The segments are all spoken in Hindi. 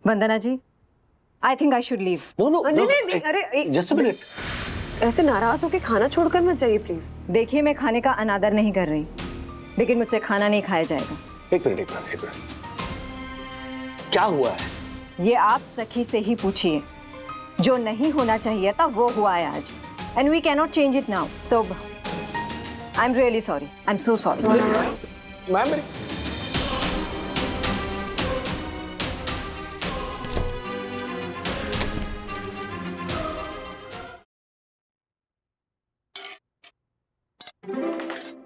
Vandana ji, I think I should leave. No no नहीं, अरे जस्ट अ मिनट। ऐसे नाराज होके खाना छोड़कर मत जाइए प्लीज। देखिए, मैं खाने का अनादर नहीं कर रही, लेकिन मुझसे खाना नहीं खाया जाएगा। एक मिनट। क्या हुआ है? ये आप सखी से ही पूछिए। जो नहीं होना चाहिए था वो हुआ है आज, and we cannot change it now. So I am really sorry, I am so sorry. Ma'am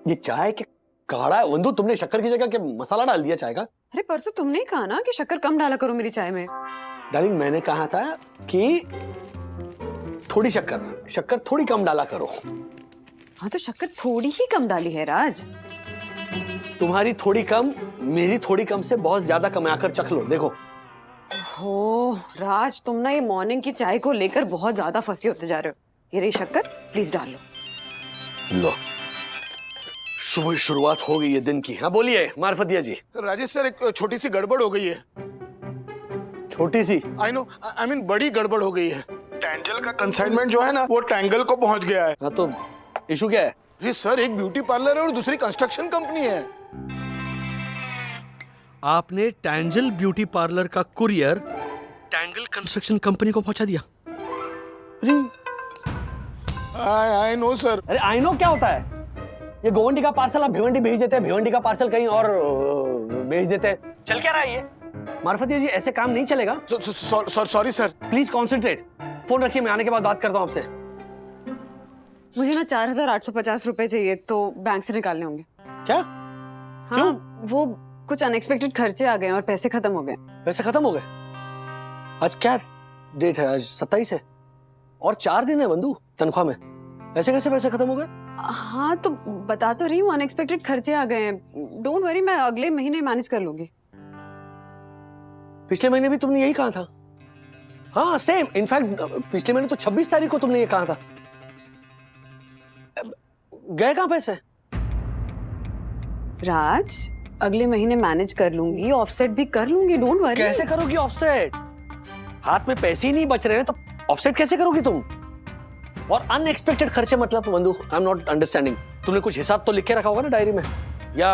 ये चाय के काढ़ा है वंदू, तुमने शक्कर की जगह क्या मसाला डाल दिया चाय का? अरे परसों तुमने ही कहा ना कि शक्कर कम डाला करो मेरी चाय में। डार्लिंग, मैंने कहा था कि थोड़ी शक्कर थोड़ी कम डाला करो। हाँ तो शक्कर थोड़ी ही कम डाली है राज। तुम्हारी थोड़ी कम मेरी थोड़ी कम से बहुत ज्यादा कमाकर चख लो, देखो। हो राज, तुम ना ये मॉर्निंग की चाय को लेकर बहुत ज्यादा फंसे होते जा रहे हो। ये रही शक्कर, प्लीज डाल लो। लो, शुभ शुरुआत हो गई है दिन की। हाँ बोलिए मार्फतिया जी। राजेश सर, एक छोटी सी गड़बड़ हो गई है। छोटी सी? आई नो, आई मीन बड़ी गड़बड़ हो गई है। टैंजल का कंसाइनमेंट जो है ना, वो टैंगल को पहुंच गया है। हाँ तो इशू क्या है? ये सर, एक ब्यूटी पार्लर है और दूसरी कंस्ट्रक्शन कंपनी है। आपने टैंजल ब्यूटी पार्लर का कुरियर टैंगल कंस्ट्रक्शन कंपनी को पहुंचा दिया? I know sir. अरे आई नो क्या होता है? ये गोवंडी का पार्सल आप भिवंडी भेज देते हैं, भिवंडी का पार्सल कहीं और भेज देते हैं। चल क्या रहा है ये? मार्फतिया जी, ऐसे काम नहीं चलेगा। Sorry sir. Please concentrate. Phone रखिए, मैं आने के बाद बात करता हूँ आपसे। मुझे ना 4,850 रुपए चाहिए, तो बैंक से निकालने होंगे। क्या? हाँ, वो कुछ अनएक्सपेक्टेड खर्चे आ गए और पैसे खत्म हो गए। पैसे खत्म हो गए? आज क्या डेट है? आज 27 है और 4 दिन है बंधु तनख्वाह में। ऐसे कैसे पैसे खत्म हो गए? हाँ तो बता तो रही हूँ, अनएक्सपेक्टेड खर्चे आ गए हैं। डोंट वरी, मैं अगले महीने मैनेज कर लूंगी। पिछले महीने भी तुमने यही कहा था। हाँ सेम, इनफैक्ट पिछले महीने तो 26 तारीख को तुमने ये कहा था। गए कहाँ पैसे? राज, अगले महीने मैनेज कर लूंगी, ऑफसेट भी कर लूंगी, डोंट वरी। कैसे करोगी ऑफसेट? हाथ में पैसे ही नहीं बच रहे हैं तो ऑफसेट कैसे करोगी तुम? और अनएक्सपेक्टेड खर्चे मतलब बंधु, आई एम नॉट अंडरस्टैंडिंग। तुमने कुछ हिसाब तो लिख के रखा होगा ना डायरी में, या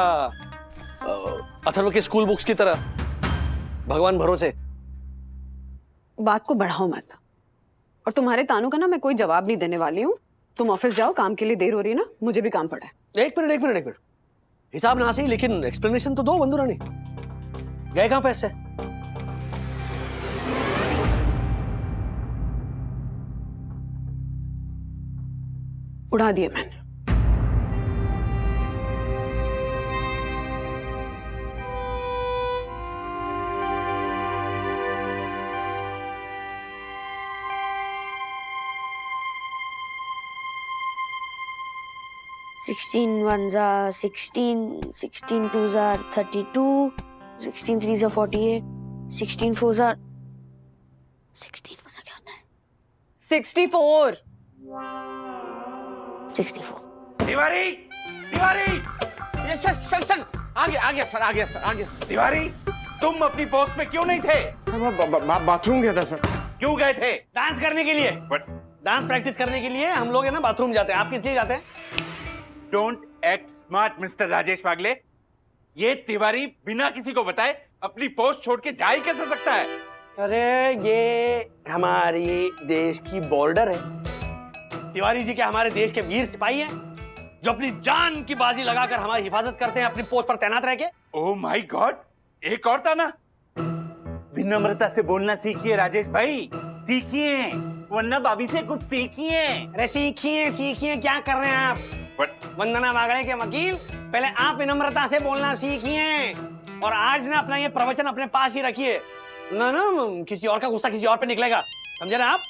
अथर्व के स्कूल बुक्स की तरह भगवान भरोसे? बात को बढ़ाओ मत। और तुम्हारे तानों का ना मैं कोई जवाब नहीं देने वाली हूँ। तुम ऑफिस जाओ, काम के लिए देर हो रही है ना, मुझे भी काम पड़ा है। एक मिनट। हिसाब ना सही, लेकिन एक्सप्लेनेशन तो दो बंधु रानी। गए कहाँ पैसे? उड़ा दिए मैंने। Sixteen ones are 16, 16 twos are 32, 16 threes are 48, 16 fours are 16 fours क्या होता है? 64। 64। तिवारी, ये सर आ गया सर। तिवारी, तुम अपनी पोस्ट में क्यों नहीं थे? सर मैं बाथरूम गया था सर। क्यों गए थे? डांस करने के लिए। डांस प्रैक्टिस करने के लिए हम लोग है ना बाथरूम जाते हैं। आप किस लिए जाते हैं? Don't act smart mister Rajesh Wagle. ये तिवारी बिना किसी को बताए अपनी पोस्ट छोड़ के जा ही कैसे सकता है? अरे ये हमारी देश की बॉर्डर है। तिवारी जी क्या हमारे देश के वीर सिपाही हैं जो अपनी जान की बाजी लगाकर हमारी हिफाजत करते हैं अपनी पोस्ट पर तैनात रह के? ओह माय गॉड, एक और था ना। विनम्रता से बोलना सीखिए राजेश भाई, सीखिए, वरना भाभी से कुछ सीखिए। अरे सीखिए क्या कर रहे हैं आप? वंदना वागड़े के वकील, पहले आप विनम्रता से बोलना सीखिए और आज ना अपना ये प्रवचन अपने पास ही रखिए ना किसी और का गुस्सा किसी और पे निकलेगा, समझे ना आप?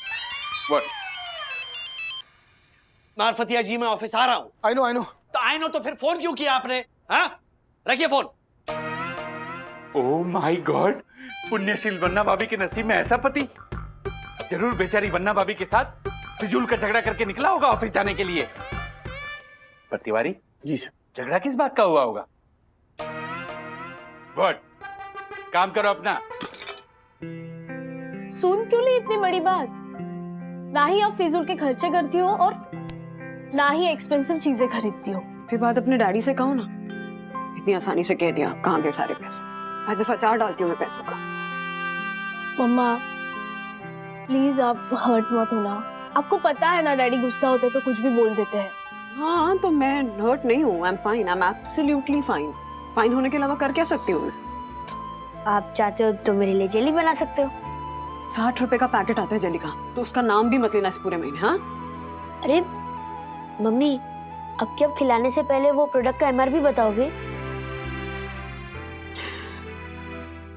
मार्फतिया जी, मैं ऑफिस आ रहा हूँ। आई नो तो आई नो तो फिर फोन क्यों किया आपने? हाँ, रखिए फोन। ओह माय गॉड, पुण्यशील वन्ना भाभी के नसीब में ऐसा पति। जरूर बेचारी वन्ना भाभी के साथ फिजूल का झगड़ा करके निकला होगा ऑफिस जाने के लिए। पर तिवारी जी सर। झगड़ा किस बात का हुआ होगा? गुड, काम करो अपना। सुन क्यों ली इतनी बड़ी बात? ना ही आप फिजूल के खर्चे करती हो और ना ही एक्सपेंसिव चीजें खरीदती हो। फिर बात अपने डैडी से कहो ना, इतनी आसानी से कह दिया कहाँ गए सारे पैसे। एज इफ अचार डालती हूँ मैं पैसों का। मम्मा प्लीज आप हर्ट मत होना। आपको पता है ना डैडी गुस्सा होते तो कुछ भी बोल देते हैं। हाँ तो मैं हर्ट नहीं हूँ, I am fine, I am absolutely fine. Fine होने के अलावा कर क्या सकती हूँ मैं? आप चाहते हो तो मेरे लिए जेली बना सकते हो। 60 रुपए का पैकेट आता है जेली का, तो उसका नाम भी मत लेना इस पूरे महीने। हाँ अरे मम्मी, अब क्या खिलाने से पहले वो प्रोडक्ट का MRP बताओगे?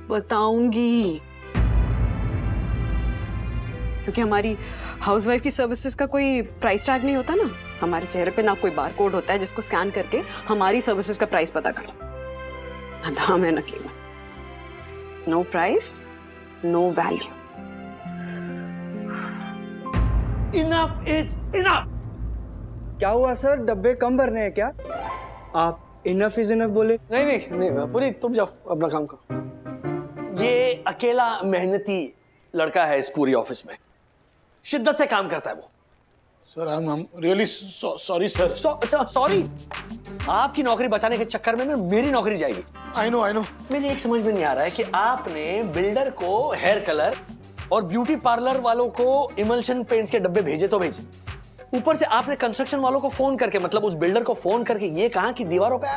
बताऊंगी, क्योंकि हमारी हाउसवाइफ की सर्विसेज का कोई प्राइस टैग नहीं होता ना। हमारे चेहरे पे ना कोई बार कोड होता है जिसको स्कैन करके हमारी सर्विसेज का प्राइस पता करो। ना दाम है ना कीमत, no price no value. Enough is enough. क्या हुआ सर, डब्बे कम भरने हैं क्या? आप इनफ इज इनफ बोले। नहीं नहीं नहीं पुनीत, तुम जाओ अपना काम करो। ये अकेला मेहनती लड़का है इस पूरी ऑफिस में, शिद्दत से काम करता है वो। Sir I am really sorry sir. Sorry? आपकी नौकरी बचाने के चक्कर में ना मेरी नौकरी जाएगी। I know. मेरे एक समझ में नहीं आ रहा है कि आपने बिल्डर को हेयर कलर और ब्यूटी पार्लर वालों को इमल्शन पेंट्स के डब्बे भेजे तो भेजे, ऊपर से आपने कंस्ट्रक्शन वालों को फोन करके, मतलब उस बिल्डर को फोन करके ये कहा कि दीवारों पे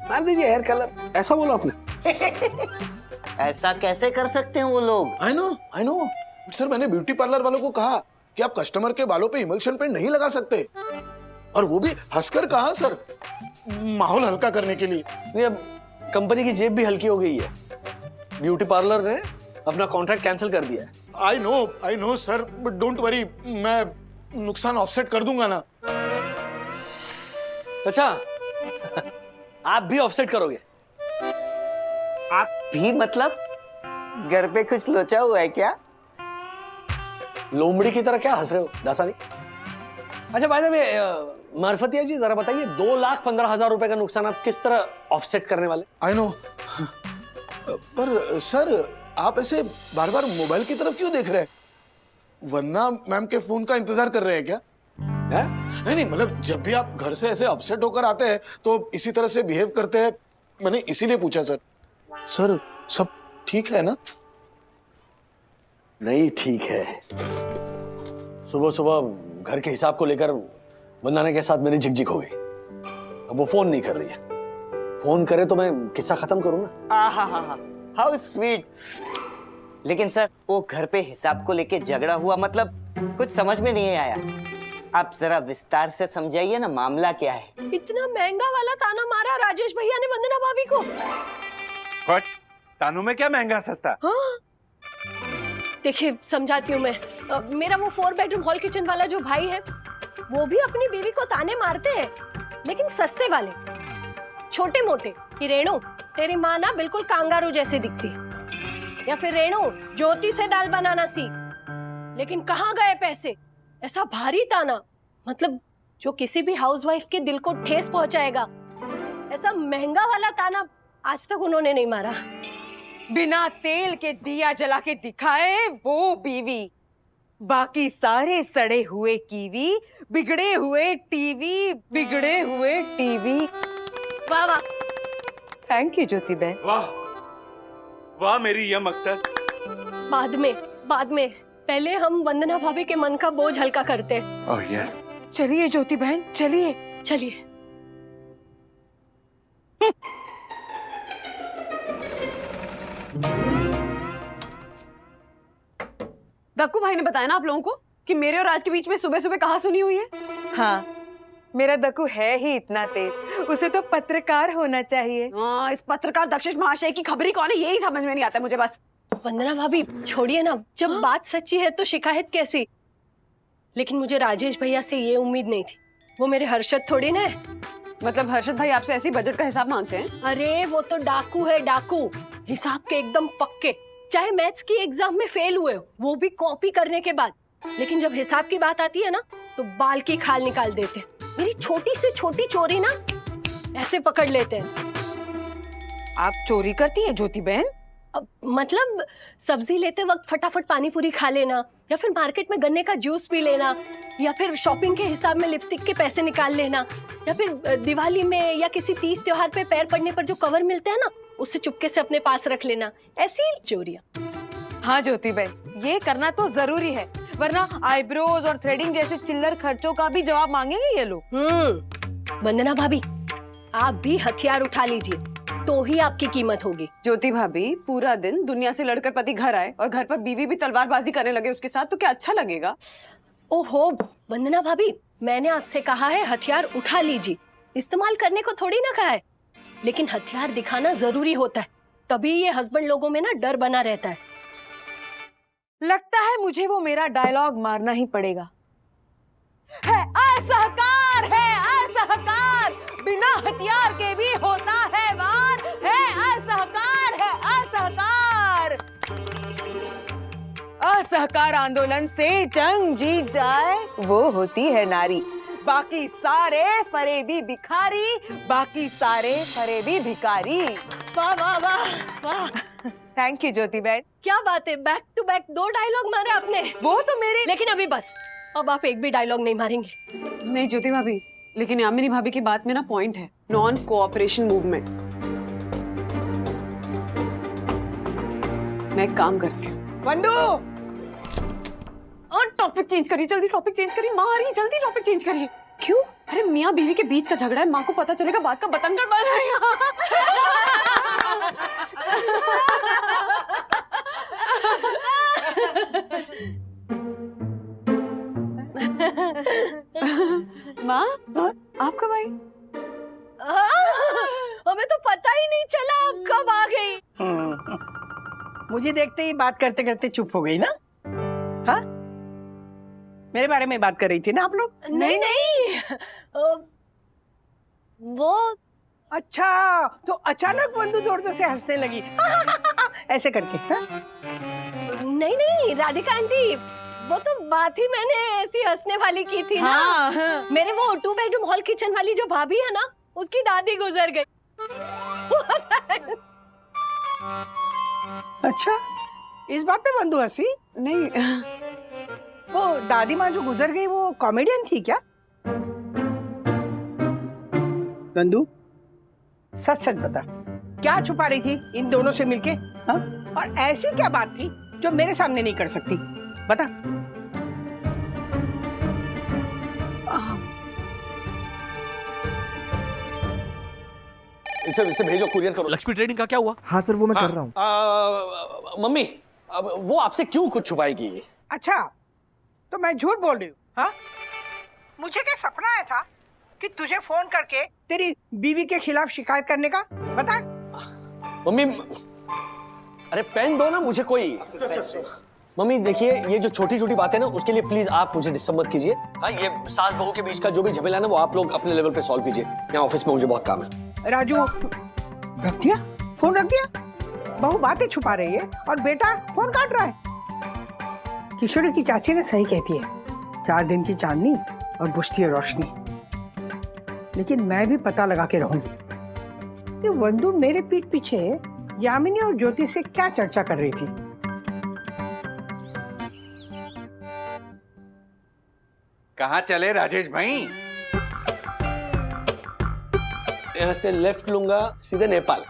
मार दीजिए हेयर कलर, ऐसा बोला आपने। ऐसा कैसे कर सकते हैं वो लोग? आई नो सर, मैंने ब्यूटी पार्लर वालों को कहा कि आप कस्टमर के बालों पे इमल्शन पेंट नहीं लगा सकते, और वो भी हंसकर कहा सर, माहौल हल्का करने के लिए। नहीं, अब कंपनी की जेब भी हल्की हो गई है। ब्यूटी पार्लर ने अपना कॉन्ट्रैक्ट कैंसिल कर दिया है। I know sir, but don't worry, मैं नुकसान ऑफसेट कर दूंगा ना। अच्छा आप भी ऑफसेट करोगे? आप भी मतलब घर पे कुछ लोचा हुआ है क्या? लोमड़ी की तरह क्या हंस रहे हो दासानी? अच्छा बाय द वे मार्फतिया जी, जरा बताइए 2,15,000 रुपए का नुकसान आप किस तरह ऑफसेट करने वाले? आई नो, पर सर आप ऐसे बार बार मोबाइल की तरफ क्यों देख रहे हैं? वरना मैम के फोन का इंतजार कर रहे हैं क्या? है? नहीं, मतलब जब भी आप घर से ऐसे अपसेट होकर आते हैं तो इसी तरह से बिहेव करते हैं, मैंने इसीलिए पूछा सर। सर सब ठीक है ना? नहीं ठीक है। सुबह सुबह घर के हिसाब को लेकर वंदना के साथ मेरी झिकझिक हो गई। अब वो फोन नहीं कर रही है, फोन करे तो मैं किस्सा खत्म करूं ना। How sweet. लेकिन सर वो घर पे हिसाब को लेके झगड़ा हुआ, मतलब कुछ समझ में नहीं आया। आप जरा विस्तार से समझाइए ना, मामला क्या है? इतना महंगा वाला ताना मारा राजेश भैया ने वंदना भाभी को। बट तानू में क्या महंगा सस्ता? हाँ? देखिए समझाती हूँ मैं। मेरा वो 4 बेडरूम हॉल किचन वाला जो भाई है वो भी अपनी बीवी को ताने मारते हैं, लेकिन सस्ते वाले, छोटे मोटे। कि रेणु तेरी माँ ना बिल्कुल कांगारू जैसी दिखती है, या फिर रेणु ज्योति से दाल बनाना सीख। लेकिन कहाँ गए पैसे? ऐसा भारी ताना, मतलब जो किसी भी हाउसवाइफ के दिल को ठेस पहुंचाएगा। ऐसा महंगा वाला ताना आज तक उन्होंने नहीं मारा। बिना तेल के दिया जला के दिखाए वो बीवी, बाकी सारे सड़े हुए कीवी, बिगड़े हुए टीवी, बिगड़े हुए टीवी। वाह वाह, थैंक यू ज्योति बहन। वाह वाह मेरी यम अख्तर। बाद में पहले हम वंदना भाभी के मन का बोझ हल्का करते हैं। Oh yes. चलिए ज्योति बहन चलिए। चलिए। दक्कू भाई ने बताया ना आप लोगों को कि मेरे और राज के बीच में सुबह सुबह कहाँ सुनी हुई है? हाँ, मेरा दक्कू है ही इतना तेज, उसे तो पत्रकार होना चाहिए। हाँ, इस पत्रकार दक्षिश महाशय की खबरी कौन है यही समझ में नहीं आता मुझे बस। वंदना भाभी छोड़िए ना, जब बात सच्ची है तो शिकायत कैसी? लेकिन मुझे राजेश भैया से ये उम्मीद नहीं थी, वो मेरे हर्षद थोड़ी ना है। मतलब हर्षद भाई आपसे ऐसी बजट का हिसाब मांगते हैं? अरे वो तो डाकू है, डाकू। हिसाब के एकदम पक्के, चाहे मैथ्स की एग्जाम में फेल हुए हो, वो भी कॉपी करने के बाद। लेकिन जब हिसाब की बात आती है ना तो बाल की खाल निकाल देते। मेरी छोटी से छोटी चोरी ना ऐसे पकड़ लेते हैं। आप चोरी करती हैं ज्योति बहन? मतलब सब्जी लेते वक्त फटाफट पानी पूरी खा लेना, या फिर मार्केट में गन्ने का जूस पी लेना, या फिर शॉपिंग के हिसाब में लिपस्टिक के पैसे निकाल लेना, या फिर दिवाली में या किसी तीज त्योहार पे पैर पड़ने पर जो कवर मिलते हैं ना, उससे चुपके से अपने पास रख लेना, ऐसी चोरियां। हाँ ज्योति बहन, ये करना तो जरूरी है, वरना आईब्रोज और थ्रेडिंग जैसे चिल्लर खर्चों का भी जवाब मांगेंगे ये लोग। वंदना भाभी, आप भी हथियार उठा लीजिए, तो ही आपकी कीमत होगी। ज्योति भाभी, पूरा दिन दुनिया से लड़कर पति घर आए और घर पर बीवी भी तलवारबाजी करने लगे उसके साथ, तो क्या अच्छा लगेगा? ओहो वंदना भाभी, मैंने आपसे कहा है हथियार उठा लीजिए, इस्तेमाल करने को थोड़ी ना कहा है, लेकिन हथियार दिखाना जरूरी होता है, तभी ये हस्बैंड लोगों में ना डर बना रहता है। लगता है मुझे वो मेरा डायलॉग मारना ही पड़ेगा। है असहकार, है असहकार, बिना हथियार के भी होता है वार, है असहकार, है असहकार। असहकार आंदोलन से जंग जीत जाए वो होती है नारी, बाकी सारे फरेबी भिखारी, बाकी सारे फरेबी भिखारी। वाह वाह वाह वाह, थैंक यू ज्योति बहन। क्या बात है, बैक टू बैक 2 डायलॉग मारे आपने। वो तो मेरे, लेकिन अभी बस, अब आप एक भी डायलॉग नहीं मारेंगे। नहीं ज्योति भाभी, लेकिन यामिनी भाभी की बात में ना पॉइंट है, नॉन कोऑपरेशन मूवमेंट। मैं एक काम करती हूँ। वंदू, और टॉपिक चेंज करिए, जल्दी टॉपिक चेंज करिए, माँ आ रही है, जल्दी टॉपिक चेंज करिए। क्यों? अरे मियाँ बीवी के बीच का झगड़ा है, माँ को पता चलेगा बात का बतंगड़ बन रहा है। माँ, आप कब आई? हमें तो पता ही नहीं चला आप कब आ गई। मुझे देखते ही बात करते करते चुप हो गई ना? हाँ, मेरे बारे में बात कर रही थी ना आप लोग? नहीं नहीं, वो अच्छा, तो अचानक बंदू जोर जोर से हंसने लगी ऐसे करके। हाँ? नहीं नहीं राधिका आंटी, वो तो बात ही मैंने ऐसी हंसने वाली की थी ना। हाँ। मेरे वो 2 बेडरूम हॉल किचन वाली जो भाभी है ना, उसकी दादी गुजर गई। अच्छा, इस बात पे बंदू हंसी? नहीं, वो दादी माँ जो गुजर गई वो कॉमेडियन थी क्या? बंदू सच सच बता, क्या छुपा रही थी इन दोनों से मिलके? हाँ? और ऐसी क्या बात थी जो मेरे सामने नहीं कर सकती? बता। इसे भेजो, कुरियर करो। लक्ष्मी ट्रेडिंग का क्या हुआ? हाँ सर, वो मैं कर रहा हूँ। मम्मी, अब वो आपसे क्यों कुछ छुपाएगी? अच्छा, तो मैं झूठ बोल रही हूँ? हाँ, मुझे क्या सपना आया था कि तुझे फोन करके तेरी बीवी के खिलाफ शिकायत करने का? बता। मम्मी, अरे पेन दो ना मुझे कोई। मम्मी देखिए, ये जो छोटी छोटी बातें ना, उसके लिए प्लीज आप मुझे डिस्टर्ब मत कीजिए। हाँ, ये सास बहू के बीच का जो भी झमेला है ना, वो आप लोग अपने लेवल पे सॉल्व कीजिए। यहाँ ऑफिस में मुझे बहुत काम है। राजू, रख दिया फोन, रख दिया। बहू बातें छुपा रही है और बेटा फोन काट रहा है। किशोरी की चाची ने सही कहती है, 4 दिन की चांदनी और बुझती है रोशनी। लेकिन मैं भी पता लगा के रहूंगी कि वंदू मेरे पीठ पीछे यामिनी और ज्योति से क्या चर्चा कर रही थी। कहाँ चले राजेश भाई? यहाँ से लेफ्ट लूंगा सीधे नेपाल,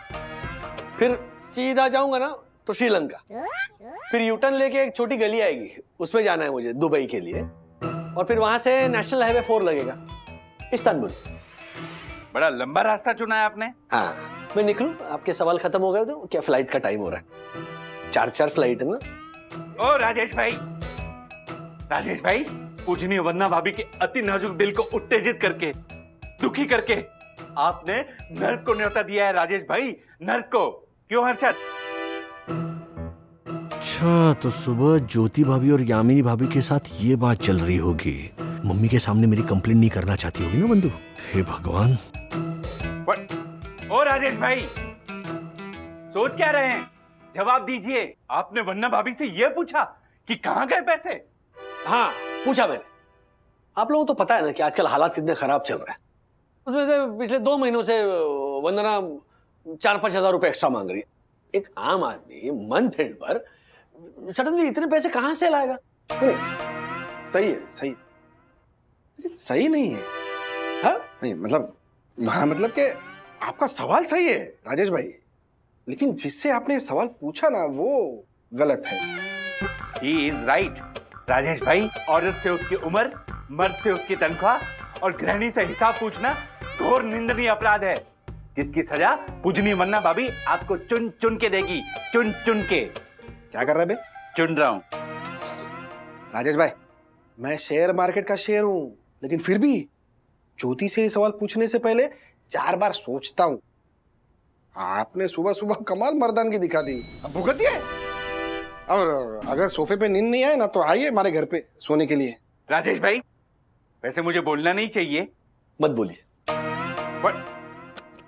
फिर सीधा जाऊंगा ना तो श्रीलंका, फिर यूटर्न लेके एक छोटी गली आएगी, उसमें जाना है मुझे दुबई के लिए, और फिर वहां से नेशनल हाईवे 4 लगेगा, इस्तांबुल। बड़ा लंबा रास्ता चुना है आपने। हाँ, मैं निकलूं? आपके सवाल खत्म हो गए तो क्या फ्लाइट का टाइम हो रहा है? 4 फ्लाइट है ना। ओ राजेश भाई, राजेश भाई, पूजनीय वंदना भाभी के अति नाजुक दिल को उत्तेजित करके, दुखी करके आपने नर्क को न्योता दिया है राजेश भाई, नर्क को। क्यों हर्षद? अच्छा, तो सुबह ज्योति भाभी और यामिनी भाभी के साथ ये बात चल रही होगी। मम्मी के सामने मेरी कंप्लेंट नहीं करना चाहती होगी ना बंधु? हे भगवान। ओ राजेश भाई, सोच क्या रहे हैं? जवाब दीजिए। आपने वंदना भाभी से ये पूछा कि कहाँ गए पैसे? हाँ, पूछा मैंने। आप लोगों को तो पता है ना कि आजकल हालात कितने खराब चल रहे हैं। उसमें से पिछले 2 महीनों से वंदना 4-5 हजार रुपए एक्स्ट्रा मांग रही है। एक आम आदमी मंथ एंड पर सडनली इतने पैसे कहां से लाएगा? नहीं, सही है, सही, लेकिन सही नहीं है। हाँ नहीं, मतलब हमारा मतलब कि आपका सवाल सही है राजेश भाई, लेकिन जिससे आपने ये सवाल पूछा ना वो गलत है। He is right. राजेश भाई, औरत से उसकी उम्र, मर्द से उसकी तनख्वाह और गृहिणी से हिसाब पूछना घोर निंदनीय अपराध है, जिसकी सजा पूजनी वन्ना भाभी आपको चुन चुन के देगी, चुन चुन के। क्या कर रहा है बे? चुन रहा हूं। राजेश भाई, मैं शेयर मार्केट का शेयर हूं, लेकिन फिर भी ज्योति से ये सवाल पूछने से पहले 4 बार सोचता हूं। आपने सुबह सुबह कमाल मर्दानगी दिखा दी, अब भुगतिए। और अगर सोफे पे नींद नहीं आए ना तो आइए हमारे घर पे सोने के लिए। राजेश भाई, वैसे मुझे बोलना नहीं चाहिए। मत बोलिए।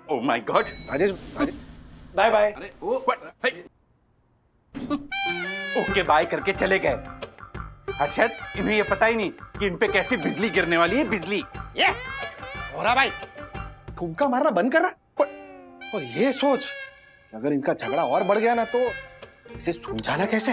Oh my god. Rajesh, bye bye. अरे ओ ओके बाय करके चले गए। हर्षद, इन्हें ये पता ही नहीं कि इन पे कैसी बिजली गिरने वाली है, बिजली। ये हो रहा भाई, ठुमका मारना बंद कर रहा। और ये सोच कि अगर इनका झगड़ा और बढ़ गया ना तो इसे सुलझाना कैसे?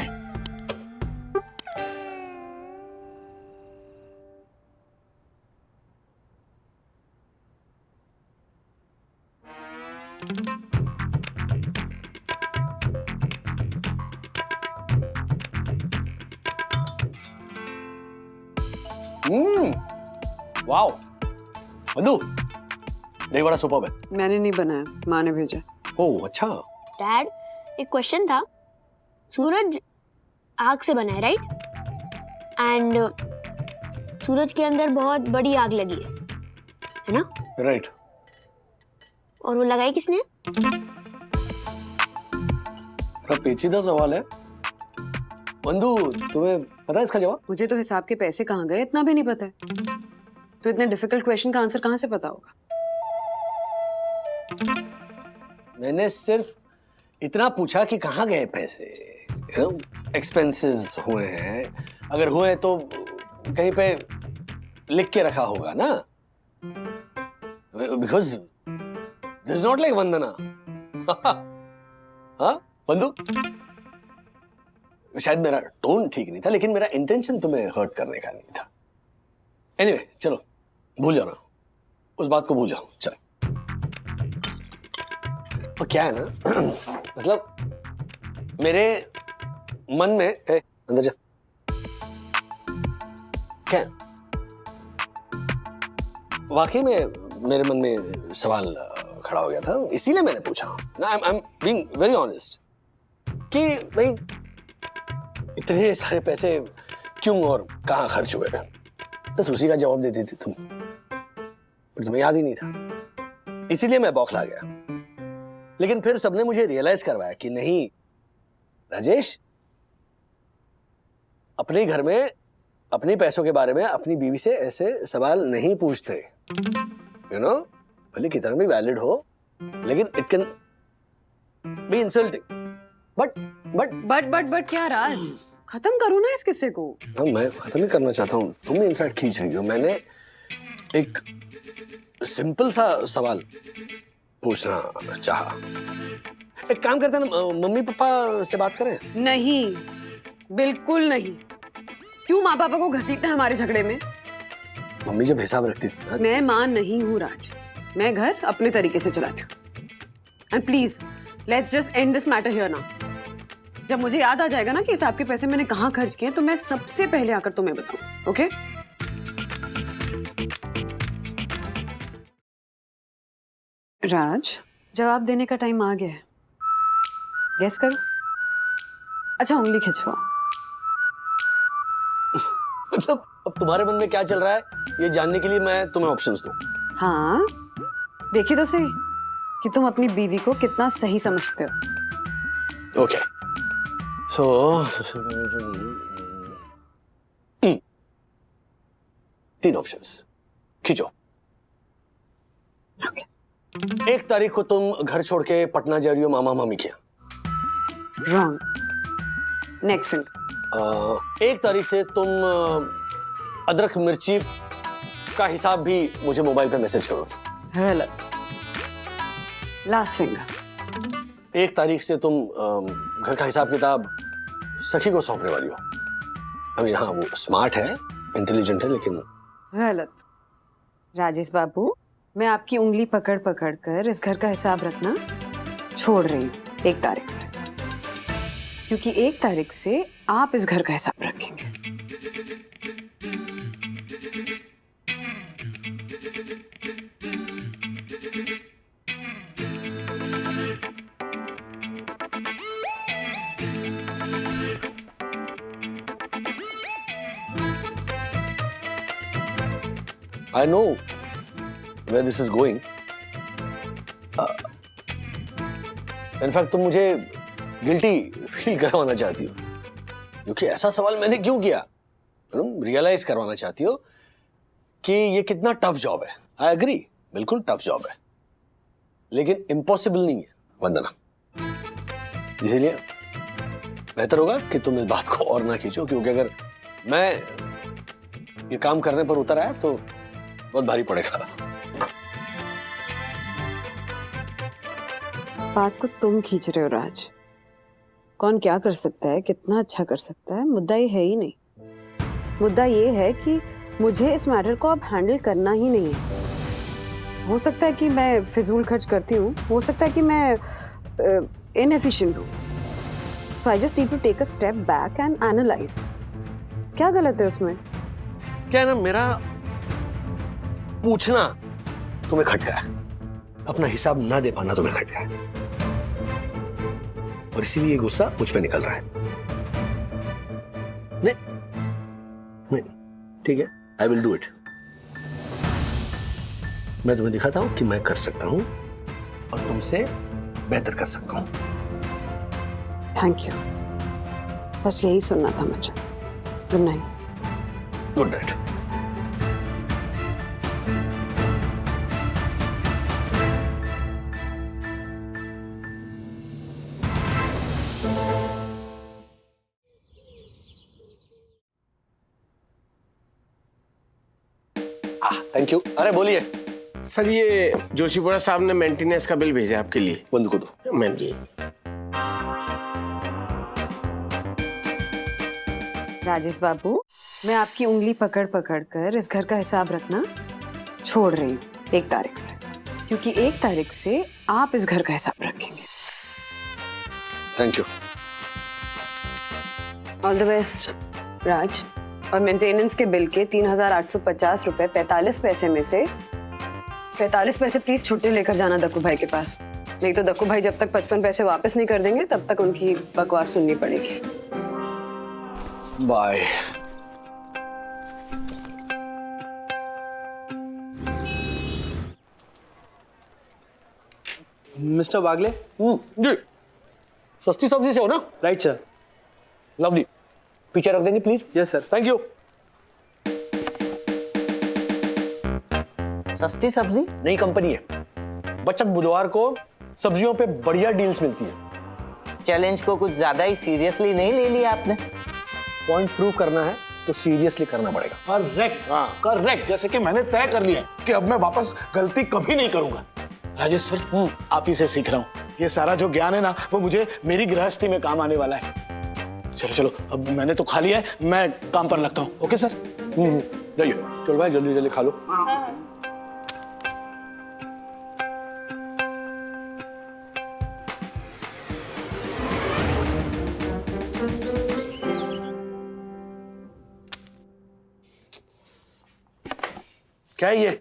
वाओ मधु, दही बड़ा सुपर्ब है। मैंने नहीं बनाया, माँ ने भेजा। ओह अच्छा। डैड, एक क्वेश्चन था। सूरज आग से बना है, राइट? एंड सूरज के अंदर बहुत बड़ी आग लगी है ना? राइट। और वो लगाई किसने? बड़ा पेचीदा सवाल है बंधु, तुम्हें पता है इसका जवाब? मुझे तो हिसाब के पैसे कहाँ गए इतना भी नहीं पता है, तो इतने डिफिकल्ट क्वेश्चन का आंसर कहाँ से पता होगा? मैंने सिर्फ इतना पूछा कि कहाँ गए पैसे। एक्सपेंसेस हुए हैं, अगर हुए तो कहीं पे लिख के रखा होगा ना, because this is not like Vandana. हाँ बंधु, शायद मेरा टोन ठीक नहीं था, लेकिन मेरा इंटेंशन तुम्हें हर्ट करने का नहीं था। एनीवे, चलो भूल जाओ ना, उस बात को भूल जाओ। चलो, और क्या है ना, मतलब मेरे मन में अंदर जा, क्या वाकई में मेरे मन में सवाल खड़ा हो गया था, इसीलिए मैंने पूछा ना। I am being very honest कि भाई इतने सारे पैसे क्यों और कहाँ खर्च हुए, बस उसी का जवाब देती थी तुम, पर तुम्हें याद ही नहीं था, इसीलिए मैं बौखला गया। लेकिन फिर सबने मुझे रियलाइज करवाया कि नहीं राजेश, अपने घर में अपने पैसों के बारे में अपनी बीवी से ऐसे सवाल नहीं पूछते। यू नो, भले कितना भी वैलिड हो, लेकिन it can be insulting. But क्या राज, खत्म करो ना इस किस्से को। हाँ, मैं खत्म ही करना चाहता हूँ, तुम इनफैक्ट खींच रही हो। मैंने एक सिंपल सा सवाल पूछना चाहा। एक काम करते हैं ना, मम्मी पापा से बात करें? नहीं, बिल्कुल नहीं। क्यों माँ पापा को घसीटना है हमारे झगड़े में? मम्मी जब हिसाब रखती थी ना। मैं माँ नहीं हूँ राज, मैं घर अपने तरीके से चलाती हूँ। And please let's just and this matter here now. जब मुझे याद आ जाएगा ना कि हिसाब के पैसे मैंने कहाँ खर्च किए, तो मैं सबसे पहले आकर तुम्हें बताऊँ। ओके? राज, जवाब देने का टाइम आ गया है। गेस करो। अच्छा, उंगली खिंचवाओ। मतलब अब तुम्हारे मन में क्या चल रहा है ये जानने के लिए मैं तुम्हें ऑप्शंस दूं? हाँ, देखिए तो सही कि तुम अपनी बीवी को कितना सही समझते हो। ओके, सो 3 ऑप्शंस खींचो। ओके। 1 तारीख को तुम घर छोड़ के पटना जा रही हो मामा मामी के यहाँ। रॉन्ग। Next finger. 1 तारीख से तुम अदरक मिर्ची का हिसाब भी मुझे मोबाइल पे मैसेज करोगे। गलत। Last finger. 1 तारीख से तुम घर का हिसाब किताब सखी को सौंपने वाली हो। हाँ, वो स्मार्ट है, इंटेलिजेंट है, लेकिन गलत। राजेश बाबू, मैं आपकी उंगली पकड़ पकड़ कर इस घर का हिसाब रखना छोड़ रही हूँ 1 तारीख से, क्योंकि 1 तारीख से आप इस घर का हिसाब रखेंगे। I know where this is going. In fact, तुम मुझे गिल्टी फील करवाना चाहती हो, क्योंकि ऐसा सवाल मैंने क्यों किया? तुम रियलाइज करवाना चाहती हो कि ये कितना टफ जॉब है। आई एग्री, बिल्कुल टफ जॉब है, लेकिन इम्पॉसिबल नहीं है वंदना। इसीलिए बेहतर होगा कि तुम इस बात को और ना खींचो, क्योंकि अगर मैं ये काम करने पर उतर आया तो बहुत भारी पड़ेगा। बात को तुम खींच रहे हो राज। कौन क्या कर सकता है, कितना अच्छा कर सकता है, मुद्दा ये है ही नहीं। मुद्दा ये है कि मुझे इस मैटर को अब हैंडल करना ही नहीं है। हो सकता है कि मैं फिजूल खर्च करती हूँ, हो सकता है कि मैं इनएफिशिएंट हूँ। So I just need to take a step back and analyse. क्या गलत है उसमें? क्या है ना, मेरा पूछना तुम्हें खटका है, अपना हिसाब ना दे पाना तुम्हें खटका है, और इसीलिए गुस्सा मुझ पे निकल रहा है। नहीं, ठीक है, आई विल डू इट। मैं तुम्हें दिखाता हूं कि मैं कर सकता हूं और तुमसे बेहतर कर सकता हूं। थैंक यू, बस यही सुनना था मुझे। Good night. Good night. Thank you. अरे बोलिए सर, ये जोशीपुरा साहब ने मेंटेनेंस का बिल भेजा आपके लिए। बंद को दो। मैं लिए। राजेश बाबू, मैं आपकी उंगली पकड़ पकड़ कर इस घर का हिसाब रखना छोड़ रही हूँ 1 तारीख से, क्योंकि 1 तारीख से आप इस घर का हिसाब रखेंगे। Thank you. All the best Raj. और मेंटेनेंस के बिल के 3,850 रुपए 45 पैसे में से 45 पैसे प्लीज छुट्टी लेकर जाना दक्कू भाई के पास, नहीं तो दक्कू भाई जब तक 55 पैसे वापस नहीं कर देंगे तब तक उनकी बकवास सुननी पड़ेगी। बाय। मिस्टर वागले। जी, सस्ती सब्जी से हो ना? Right sir. लवली, पीछे रख देंगे please. Yes sir. Thank you. सस्ती सब्जी? नई कंपनी है, बचत बुधवार को सब्जियों पे बढ़िया डील्स मिलती है। चैलेंज को कुछ ज्यादा ही सीरियसली नहीं ले लिया आपने। पॉइंट प्रूव करना है तो सीरियसली करना पड़ेगा। करेक्ट, हाँ करेक्ट। जैसे कि मैंने तय कर लिया कि अब मैं वापस गलती कभी नहीं करूंगा। राजेश सर, आप ही से सीख रहा हूँ। ये सारा जो ज्ञान है ना, वो मुझे मेरी गृहस्थी में काम आने वाला है। चलो चलो, अब मैंने तो खा लिया है, मैं काम पर लगता हूँ। Okay sir? जाइए। चलो भाई, जल्दी जल्दी खा लो। क्या है ये?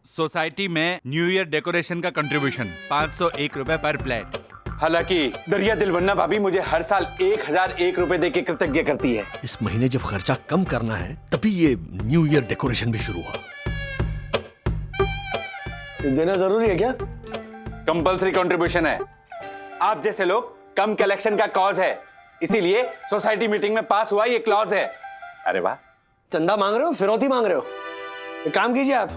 सोसाइटी में न्यू ईयर डेकोरेशन का कंट्रीब्यूशन 501 रुपए पर प्लेट। हालांकि दरिया दिलवन्ना भाभी मुझे हर साल 1001 रुपए देके कृतज्ञ करती है। इस महीने जब खर्चा कम करना है तभी ये न्यू ईयर डेकोरेशन भी शुरू हुआ। देना जरूरी है क्या? कंपल्सरी कंट्रीब्यूशन है। आप जैसे लोग कम कलेक्शन का कॉज है, इसीलिए सोसाइटी मीटिंग में पास हुआ ये क्लॉज है। अरे वाह। चंदा मांग रहे हो, फिरौती मांग रहे हो? एक काम कीजिए, आप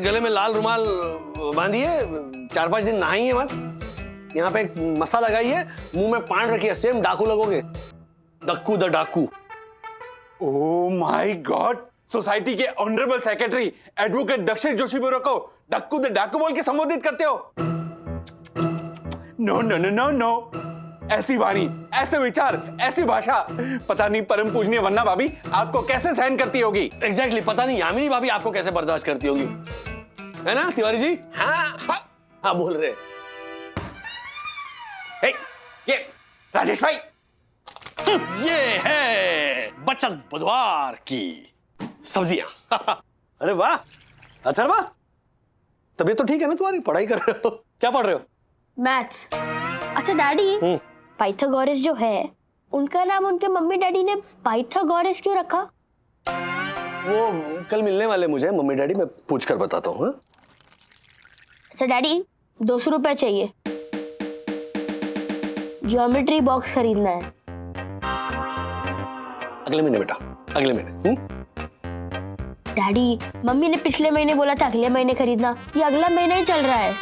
गले में लाल रुमाल बांधिए, 4-5 दिन नहाइए मत। यहाँ पे एक मसा लगाइए, मुंह में पान रखिए, सेम डाकू लगोगे। दक्कू द डाकू। ओह माय गॉड, सोसाइटी के ऑनरेबल सेक्रेटरी एडवोकेट दक्षिण जोशीपुरा को दक्कू द डाकू बोल के संबोधित करते हो? No no no no no, ऐसी वाणी, ऐसे विचार, ऐसी भाषा, पता नहीं परम पूजनीय वन्ना भाभी आपको कैसे सहन करती होगी। एग्जैक्टली, पता नहीं यामिनी भाभी आपको कैसे बर्दाश्त करती होगी, है ना तिवारी जी? हाँ बोल रहे। ये राजेश भाई, ये है बचत बुधवार की सब्जियां। अरे वाह अथर्वा, तबीयत तो ठीक है ना तुम्हारी? पढ़ाई कर रहे हो? क्या पढ़ रहे हो? मैथ्स। अच्छा डैडी, पाइथागोरस जो है उनका नाम उनके मम्मी डैडी ने पाइथागोरस क्यों रखा? वो कल मिलने वाले मुझे मम्मी डैडी, मैं पूछ कर बताता हूँ। अच्छा डैडी, 200 रुपए चाहिए, ज्योमेट्री बॉक्स खरीदना है। अगले महीने बेटा, अगले महीने। डैडी, मम्मी ने पिछले महीने बोला था अगले महीने खरीदना, ये अगला महीना ही चल रहा है।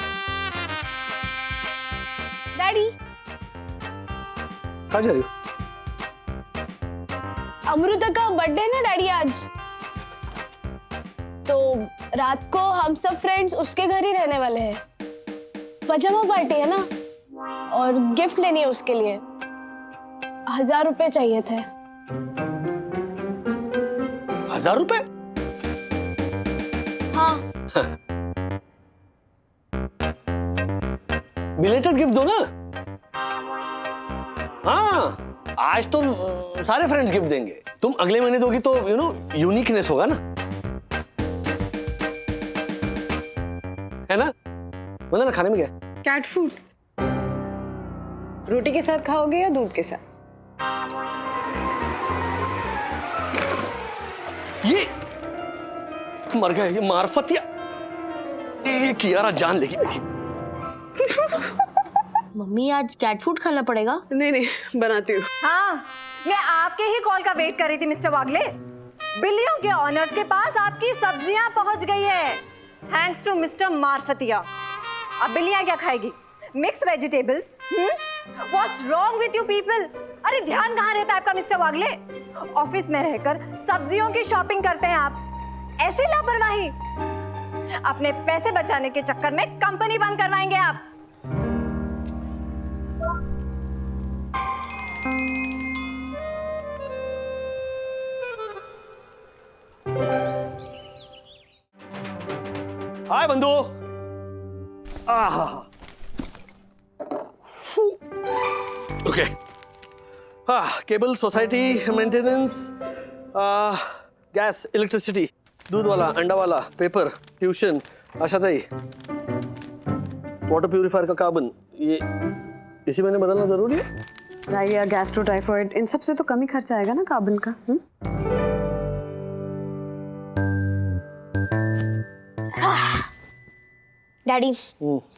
डैडी, कहाँ जा रही हो? अमृता का बर्थडे है ना डैडी आज, तो रात को हम सब फ्रेंड्स उसके घर ही रहने वाले हैं। पजामा पार्टी है ना, और गिफ्ट लेनी है उसके लिए। 1000 रुपए चाहिए थे। 1000 रुपए? हाँ। बिलेटेड गिफ्ट दो ना। हाँ, आज तो सारे फ्रेंड्स गिफ्ट देंगे, तुम अगले महीने दोगी तो यू नो यूनिकनेस होगा ना, है ना? मतलब ना खाने में क्या? Cat food. रोटी के साथ खाओगे या दूध के साथ? ये मर गया, ये मार्फतिया, ये कियारा जान लेगी मेरी। मम्मी आज कैट फूड खाना पड़ेगा। नहीं नहीं, बनाती हूँ। हाँ, मैं आपके ही कॉल का वेट कर रही थी मिस्टर वागले। बिल्लियों के ऑनर्स के पास आपकी सब्जियां पहुंच गई है, थैंक्स टू मिस्टर मार्फतिया। अब बिल्लियां क्या खाएगी? Mix vegetables? What's wrong with you people? अरे ध्यान कहाँ रहता है आपका मिस्टर वागले? ऑफिस में रहकर सब्जियों की शॉपिंग करते हैं आप, ऐसी लापरवाही। अपने पैसे बचाने के चक्कर में कंपनी बंद करवाएंगे आप। हाय बंधु। Okay, cable, society, maintenance, gas, electricity, दूध वाला, अंडा वाला, पेपर, ट्यूशन, आशाताई, वाटर प्यूरिफायर का कार्बन, ये इसी महीने बदलना जरूरी है? डायरिया, गैस्ट्रो, टाइफाइड, इन सब से तो कम ही खर्चा आएगा ना कार्बन का। Daddy,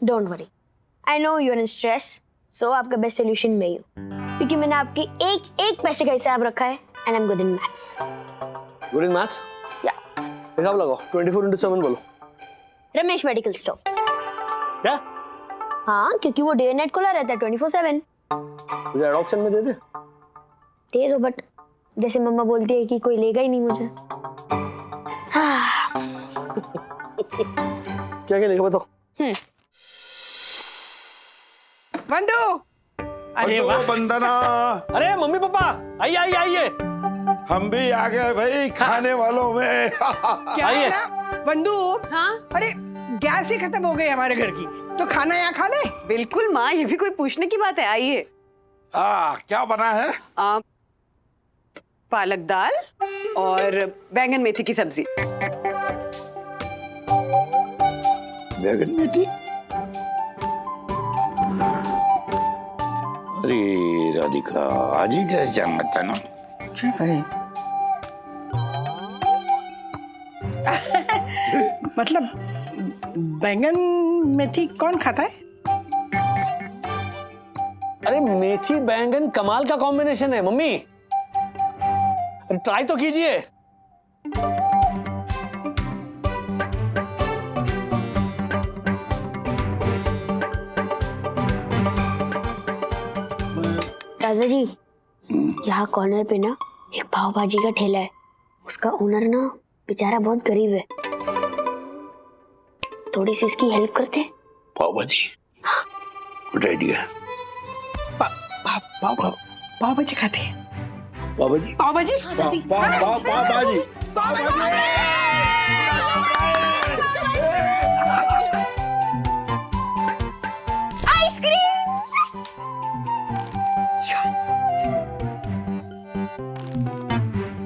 don't worry, I know you are in stress, so आपका बेस्ट सोल्यूशन मैं ही हूँ, क्योंकि मैंने आपके एक एक पैसे का हिसाब रखा है and I am good in maths. Good in maths? या हिसाब लगाओ, 24/7 बोलो। Ramesh medical store. क्या? हाँ, क्योंकि वो डे नाइट खुला रहता है 24/7। मुझे एडॉप्शन में दे दे दो, बट जैसे मम्मा बोलती है कि कोई लेगा ही नहीं मुझे। क्या क्या लेगा बताओ। बंधु, अरे वाह। वंदना, अरे मम्मी पापा आइए आइए आइए। हम भी आ गए भाई खाने वालों में। क्या है ना बंधु? हाँ, अरे गैस ही खत्म हो गई हमारे घर की, तो खाना यहाँ खा ले। बिल्कुल माँ, ये भी कोई पूछने की बात है, आइए। क्या बना है? पालक दाल और बैंगन मेथी की सब्जी। बैगन मेथी? अरे राधिका, आज ही गैस जाना था ना। मतलब बैंगन मेथी कौन खाता है? अरे मेथी बैंगन कमाल का कॉम्बिनेशन है मम्मी, अरे ट्राई तो कीजिए। दादाजी, यहाँ कॉर्नर पे ना एक पाव भाजी का ठेला है, उसका ओनर ना बेचारा बहुत गरीब है, थोड़ी सी उसकी हेल्प करते। पाव भाजी? Good idea. पाव भाजी खाते हैं। बाबा जी, पाव भाजी आइसक्रीम।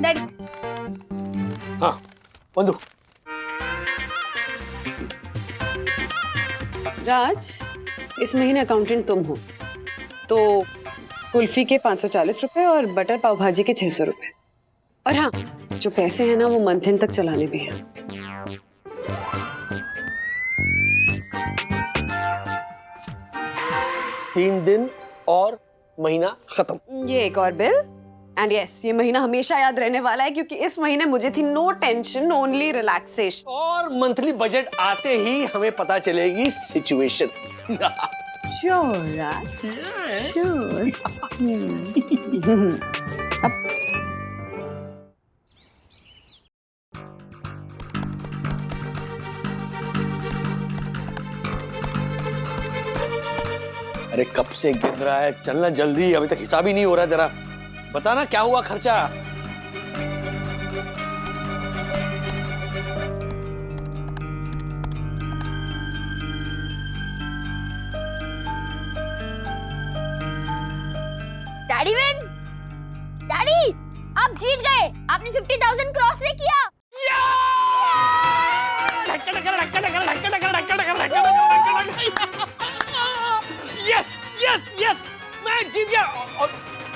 डैडी, हाँ बंधु, राज, इस महीने अकाउंटेंट तुम हो, तो कुल्फी के 540 रुपए और बटर पाव भाजी के 600 रुपए। और हाँ, जो पैसे हैं ना वो मंथ एंड तक चलाने भी हैं। 3 दिन और महीना खत्म। ये एक और बिल। एंड यस, ये महीना हमेशा याद रहने वाला है क्योंकि इस महीने मुझे थी नो टेंशन, ओनली रिलैक्सेशन। और मंथली बजट आते ही हमें पता चलेगी सिचुएशन। श्योर राज, श्योर। अरे कब से गिर रहा है, चलना जल्दी, अभी तक हिसाब ही नहीं हो रहा है। जरा बताना क्या हुआ खर्चा। Daddy wins. डैडी, आप जीत गए। आपने 50,000 क्रॉस नहीं किया। यस यस यस, मैं जीत गया। और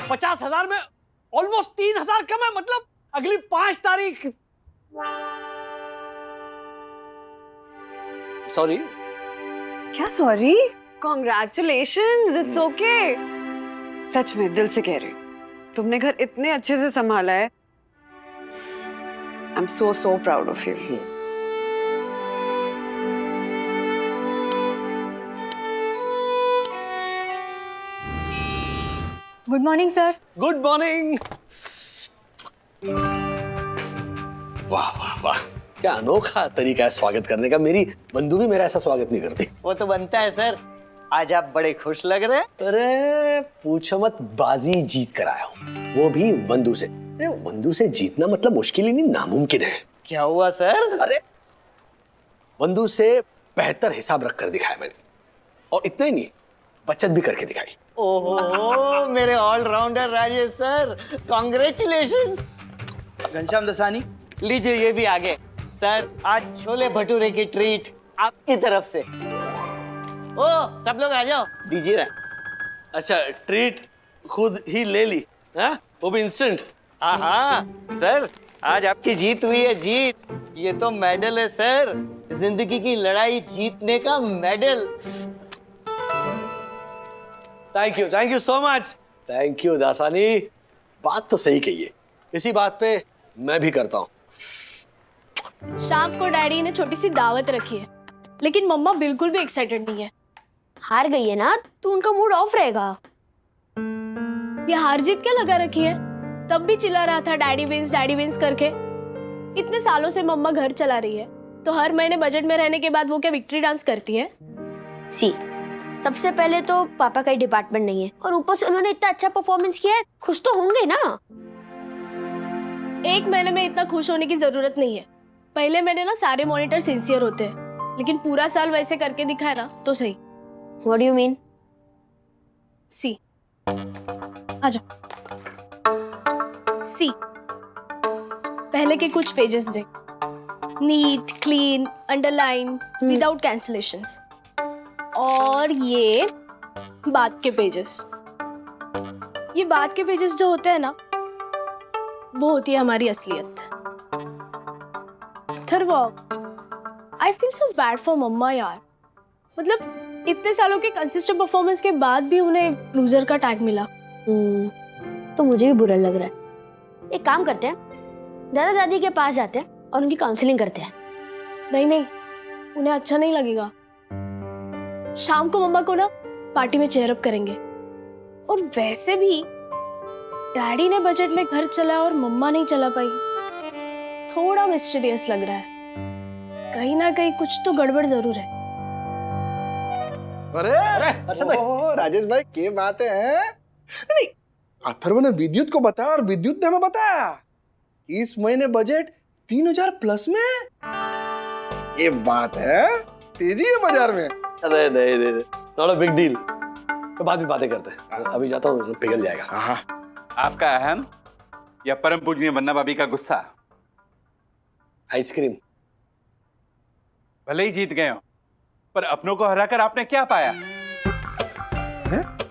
50,000 में ऑलमोस्ट 3,000 कम है। मतलब अगली 5 तारीख। सॉरी। क्या सॉरी? Congratulations, it's okay. सच में दिल से कह रही हूँ, तुमने घर इतने अच्छे से संभाला है। आई am so proud of you. Good morning sir. Good morning. वाह वाह वाह, क्या अनोखा तरीका है स्वागत करने का। मेरी बंधु भी मेरा ऐसा स्वागत नहीं करती। वो तो बनता है सर। आज आप बड़े खुश लग रहे हैं। अरे पूछो मत, बाजी जीत कर आया हूँ, वो भी बंधु से। बंधु से जीतना मतलब मुश्किल ही नहीं, नामुमकिन है। क्या हुआ सर? अरे बंधु से बेहतर हिसाब रख कर दिखाया मैंने, और इतना ही नहीं, बचत भी करके दिखाई। ओहो, मेरे all-rounder Rajesh sir, congratulations. Ghanshyam Dasani, लीजिए ये भी आगे। सर, आज छोले भटूरे की ट्रीट आपकी तरफ से। ओ, सब लोग आ जाओ, दीजिए ना। अच्छा, ट्रीट खुद ही ले ली, हाँ? वो भी इंस्टेंट। हाँ सर, आज आपकी जीत हुई है। जीत, ये तो मेडल है सर, जिंदगी की लड़ाई जीतने का medal. Thank you so much. Thank you Dasani. बात तो सही कही है, इसी बात पे मैं भी करता हूँ। शाम को डैडी ने छोटी सी दावत रखी है, लेकिन मम्मा बिल्कुल भी एक्साइटेड नहीं है। हार गई है ना, तो उनका मूड ऑफ रहेगा। ये हार जीत क्या लगा रखी है? तब भी चिल्ला रहा था डैडी विंस करके। इतने सालों से मम्मा घर चला रही है, तो हर महीने बजट में रहने के बाद वो क्या विक्ट्री डांस करती है? सी, सबसे पहले तो पापा का ही डिपार्टमेंट नहीं है, और ऊपर से उन्होंने इतना अच्छा परफॉर्मेंस किया है, खुश तो होंगे ना। एक महीने में इतना खुश होने की जरूरत नहीं है। पहले मैंने ना सारे मॉनिटर सिंसियर होते हैं, लेकिन पूरा साल वैसे करके दिखाया ना तो सही। What do you mean? सी, आजा। सी, पहले के कुछ पेजेस देख। Neat, clean, underline, without cancellations. और ये बाद के पेजेस। ये बाद के पेजेस जो होते हैं ना, वो होती है हमारी असलियत। थरवॉक, I feel so bad for mamma यार। मतलब इतने सालों के कंसिस्टेंट परफॉर्मेंस के बाद भी उन्हें लूजर का टैग मिला। तो मुझे भी बुरा लग रहा है। एक काम करते हैं, दादा दादी के पास जाते हैं और उनकी काउंसलिंग करते हैं। नहीं, उन्हें अच्छा नहीं लगेगा। शाम को मम्मा को ना पार्टी में चेयर अप करेंगे। और वैसे भी डैडी ने बजट में घर चलाया और मम्मा नहीं चला पाई। थोड़ा मिस्टीरियस लग रहा है। कहीं ना कहीं कुछ तो गड़बड़ जरूर है। अरे हर्षद भाई। ओहो, राजेश भाई क्या बात है? नहीं, अथर्व ने विद्युत को बताया और विद्युत ने हमें बताया इस महीने बजट 3000 प्लस में। ये बात है, तेजी है बाजार में। अरे नहीं नहीं, नॉट अ बिग डील। तो बाद में बातें करते हैं, अभी जाता हूँ, पिघल जाएगा। हाँ, आपका अहम या परम पूजनीय वन्ना भाभी का गुस्सा? आइसक्रीम। भले ही जीत गए हो, पर अपनों को हराकर आपने क्या पाया?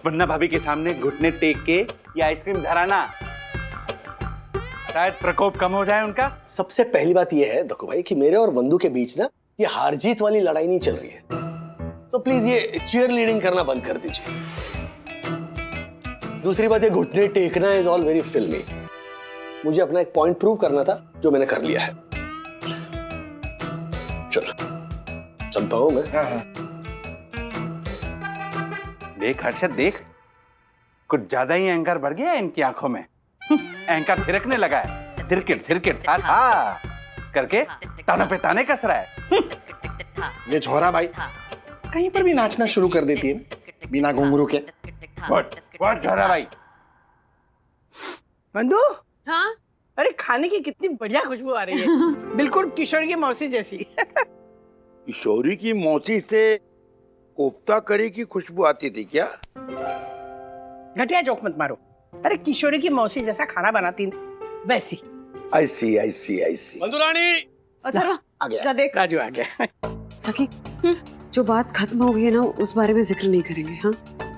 वन्ना भाभी के सामने घुटने टेक के ये आइसक्रीम धराना, शायद प्रकोप कम हो जाए उनका। सबसे पहली बात यह है देखो भाई कि मेरे और वंदू के बीच ना ये हार जीत वाली लड़ाई नहीं चल रही है, तो प्लीज ये चीयर लीडिंग करना बंद कर दीजिए। दूसरी बात, ये घुटने टेकना इज ऑल वेरी फिल्मी। मुझे अपना एक पॉइंट प्रूव करना था जो मैंने कर लिया है। चलो चलता हूं मैं। देख हर्षद देख, कुछ ज्यादा ही अहंकार बढ़ गया है इनकी आंखों में। अहंकार थिरकने लगा है, थिरकिट था करके तानों पे ताने कस रहा है। ये छोरा भाई कहीं पर भी नाचना शुरू कर देती है बिना घुंघरू के। व्हाट छोरा भाई? बंधु, हाँ अरे खाने की कितनी बढ़िया खुशबू आ रही है, बिल्कुल किशोर की मौसी जैसी। किशोरी की मौसी से कोफ्ता करी की खुशबू आती थी क्या? घटिया जोक मत मारो। अरे किशोरी की मौसी जैसा खाना बनाती वैसी। आई सी। वंदू रानी, अथर्व आ गया। जा देख। राजू आ गया। सखी, जो बात खत्म हो गई है ना उस बारे में जिक्र नहीं करेंगे, हाँ?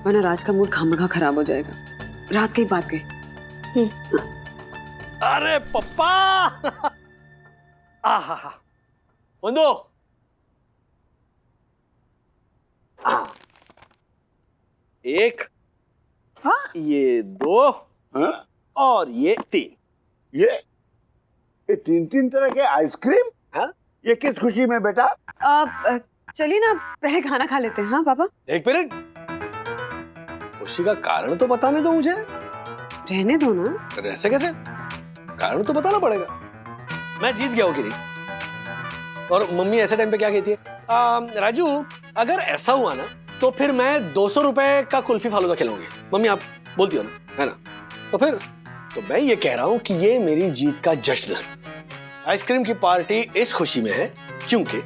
वरना राज का मूड खामखा खराब हो जाएगा। रात की बात गई। अरे पप्पा। आहा, वंदू। एक, हाँ? ये दो, हाँ? और ये तीन। ये तीन तरह के आइसक्रीम? हाँ? ये किस खुशी में बेटा? चलिए ना पहले खाना खा लेते हैं, हाँ पापा? एक मिनट, खुशी का कारण तो बताने दो मुझे। रहने दो ना। ऐसे कैसे? कारण तो बताना पड़ेगा। मैं जीत गया हूँ कि नहीं? और मम्मी ऐसे टाइम पे क्या कहती है? राजू, अगर ऐसा हुआ ना तो फिर मैं 200 रुपए का कुल्फी फालूदा खिलाऊंगी। मम्मी आप बोलती हो ना, है ना? तो फिर तो मैं ये कह रहा हूं कि ये मेरी जीत का जश्न है। आइसक्रीम की पार्टी इस खुशी में है क्योंकि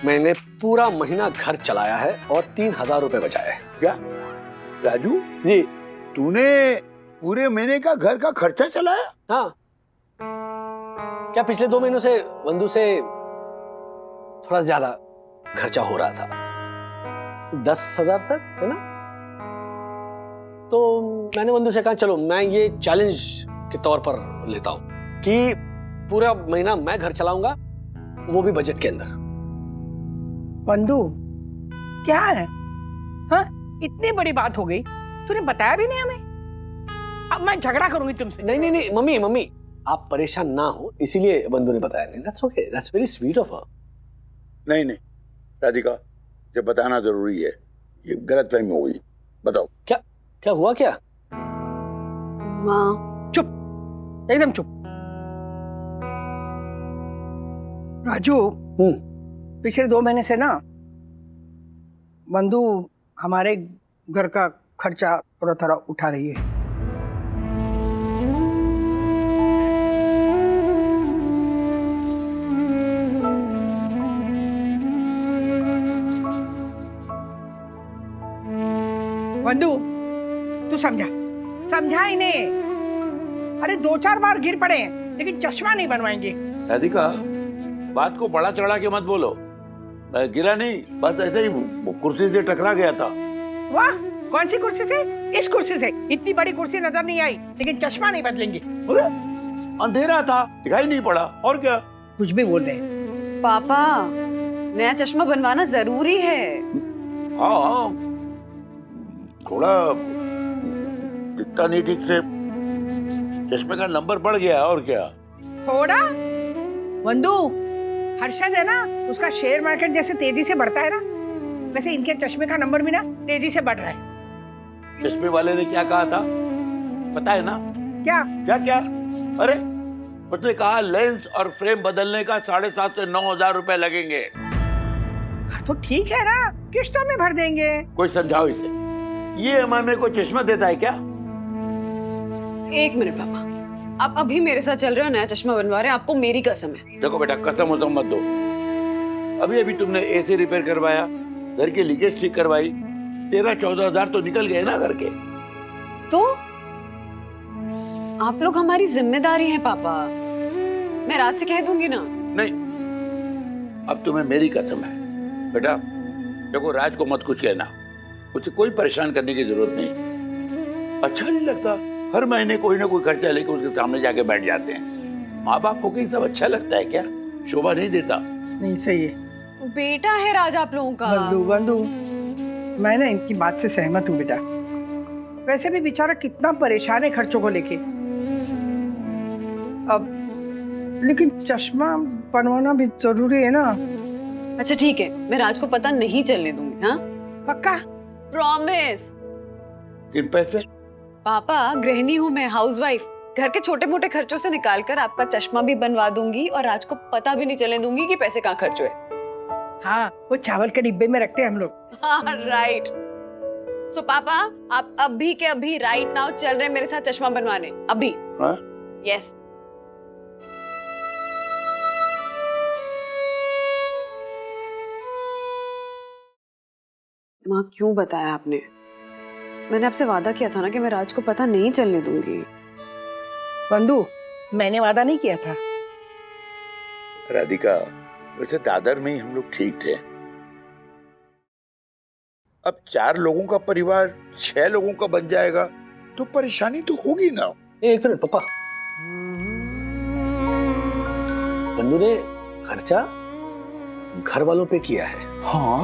मैंने पूरा महीना घर चलाया है और 3000 रुपए बचाए हैं। क्या राजू जी, तूने पूरे महीने का घर का खर्चा चलाया? हाँ। क्या पिछले 2 महीनों से वंदू से थोड़ा ज्यादा खर्चा हो रहा था, 10,000 तक, है ना? तो मैंने वंदू से कहा चलो मैं ये चैलेंज के तौर पर लेता हूं कि पूरा महीना मैं घर चलाऊंगा, वो भी बजट के अंदर। बंधु, क्या है? हाँ? इतनी बड़ी बात हो गई, तूने बताया भी नहीं हमें। अब मैं झगड़ा करूंगी तुमसे। नहीं, मम्मी आप परेशान ना हो, इसीलिए बंधु ने बताया नहीं। That's okay, that's very sweet of her. नहीं राधिका, जब बताना जरूरी है, ये गलतफहमी हो गई। बताओ क्या हुआ? क्या माँ? चुप, एकदम चुप। राजू, पिछले 2 महीने से ना बंधु हमारे घर का खर्चा थोड़ा उठा रही है। बंधु, तू समझा इन्हें। अरे 2-4 बार गिर पड़े हैं लेकिन चश्मा नहीं बनवाएंगे। राधिका, बात को बड़ा चढ़ा के मत बोलो। मैं गिरा नहीं, बस ऐसे ही कुर्सी से टकरा गया था। वाह, कौन सी कुर्सी से? इस कुर्सी से। इतनी बड़ी कुर्सी नजर नहीं आई लेकिन चश्मा नहीं बदलेंगे। अंधेरा था, दिखाई नहीं पड़ा। और क्या कुछ भी बोल रहे हैं। पापा, नया चश्मा बनवाना जरूरी है। हाँ, थोड़ा दिखता नहीं ठीक से, चश्मे का नंबर बढ़ गया। और क्या? थोड़ा बंधु, हर्षद है ना, उसका शेयर मार्केट जैसे तेजी से बढ़ता है ना, वैसे इनके चश्मे का नंबर भी ना तेजी से बढ़ रहा है। चश्मे वाले ने क्या कहा था पता है ना? क्या? क्या? अरे उसने कहा लेंस और फ्रेम बदलने का 7,500 से 9,000 रुपए लगेंगे। तो ठीक है ना, किस्तों में भर देंगे। कोई समझाओ इसे, ये EMI में कोई चश्मा देता है क्या? एक मिनट पापा, आप अभी मेरे साथ चल रहे हो, नया चश्मा बनवा रहे हैं, आपको मेरी कसम है। देखो बेटा, कसम वसम मत दो। अभी अभी तुमने AC रिपेयर करवाया, घर की लीकेज ठीक करवाई, 13-14 हजार तो निकल गए ना घर के। तो आप लोग हमारी जिम्मेदारी है पापा, मैं रात से कह दूंगी ना। नहीं, अब तुम्हें मेरी कसम है बेटा। देखो, राज को मत कुछ कहना, उसे कोई परेशान करने की जरूरत नहीं। अच्छा नहीं लगता हर महीने कोई ना कोई खर्चा लेकर उसके सामने जाके बैठ जाते हैं। माँ बाप को सब अच्छा लगता है क्या? शोभा नहीं देता। नहीं सही है। बेटा है राज आप लोगों का। बंधु, मैं ना इनकी बात से सहमत हूँ बेटा। वैसे भी बेचारा कितना परेशान है खर्चों को लेके। अब लेकिन चश्मा बनवाना भी जरूरी है ना। अच्छा ठीक है, मैं राज को पता नहीं चलने दूंगी। हाँ पक्का? प्रॉमिस। किन पैसे? पापा, गृहिणी हूँ मैं, हाउसवाइफ। घर के छोटे मोटे खर्चों से निकालकर आपका चश्मा भी बनवा दूंगी और राज को पता भी नहीं चलने दूंगी कि पैसे कहाँ खर्च हुए। हाँ, वो चावल के डिब्बे में रखते हैं हम लोग। हाँ राइट। सो पापा, आप अभी के अभी राइट नाउ चल रहे हैं मेरे साथ चश्मा बनवाने? अभी? हाँ? यस। माँ, क्यों बताया आपने? मैंने आपसे वादा किया था ना कि मैं राज को पता नहीं चलने दूंगी। बंधु, मैंने वादा नहीं किया था। राधिका, वैसे दादर में ही हम लोग ठीक थे। अब 4 लोगों का परिवार 6 लोगों का बन जाएगा तो परेशानी तो होगी ना। एक मिनट पापा, बंधु ने खर्चा घर वालों पे किया है। हाँ,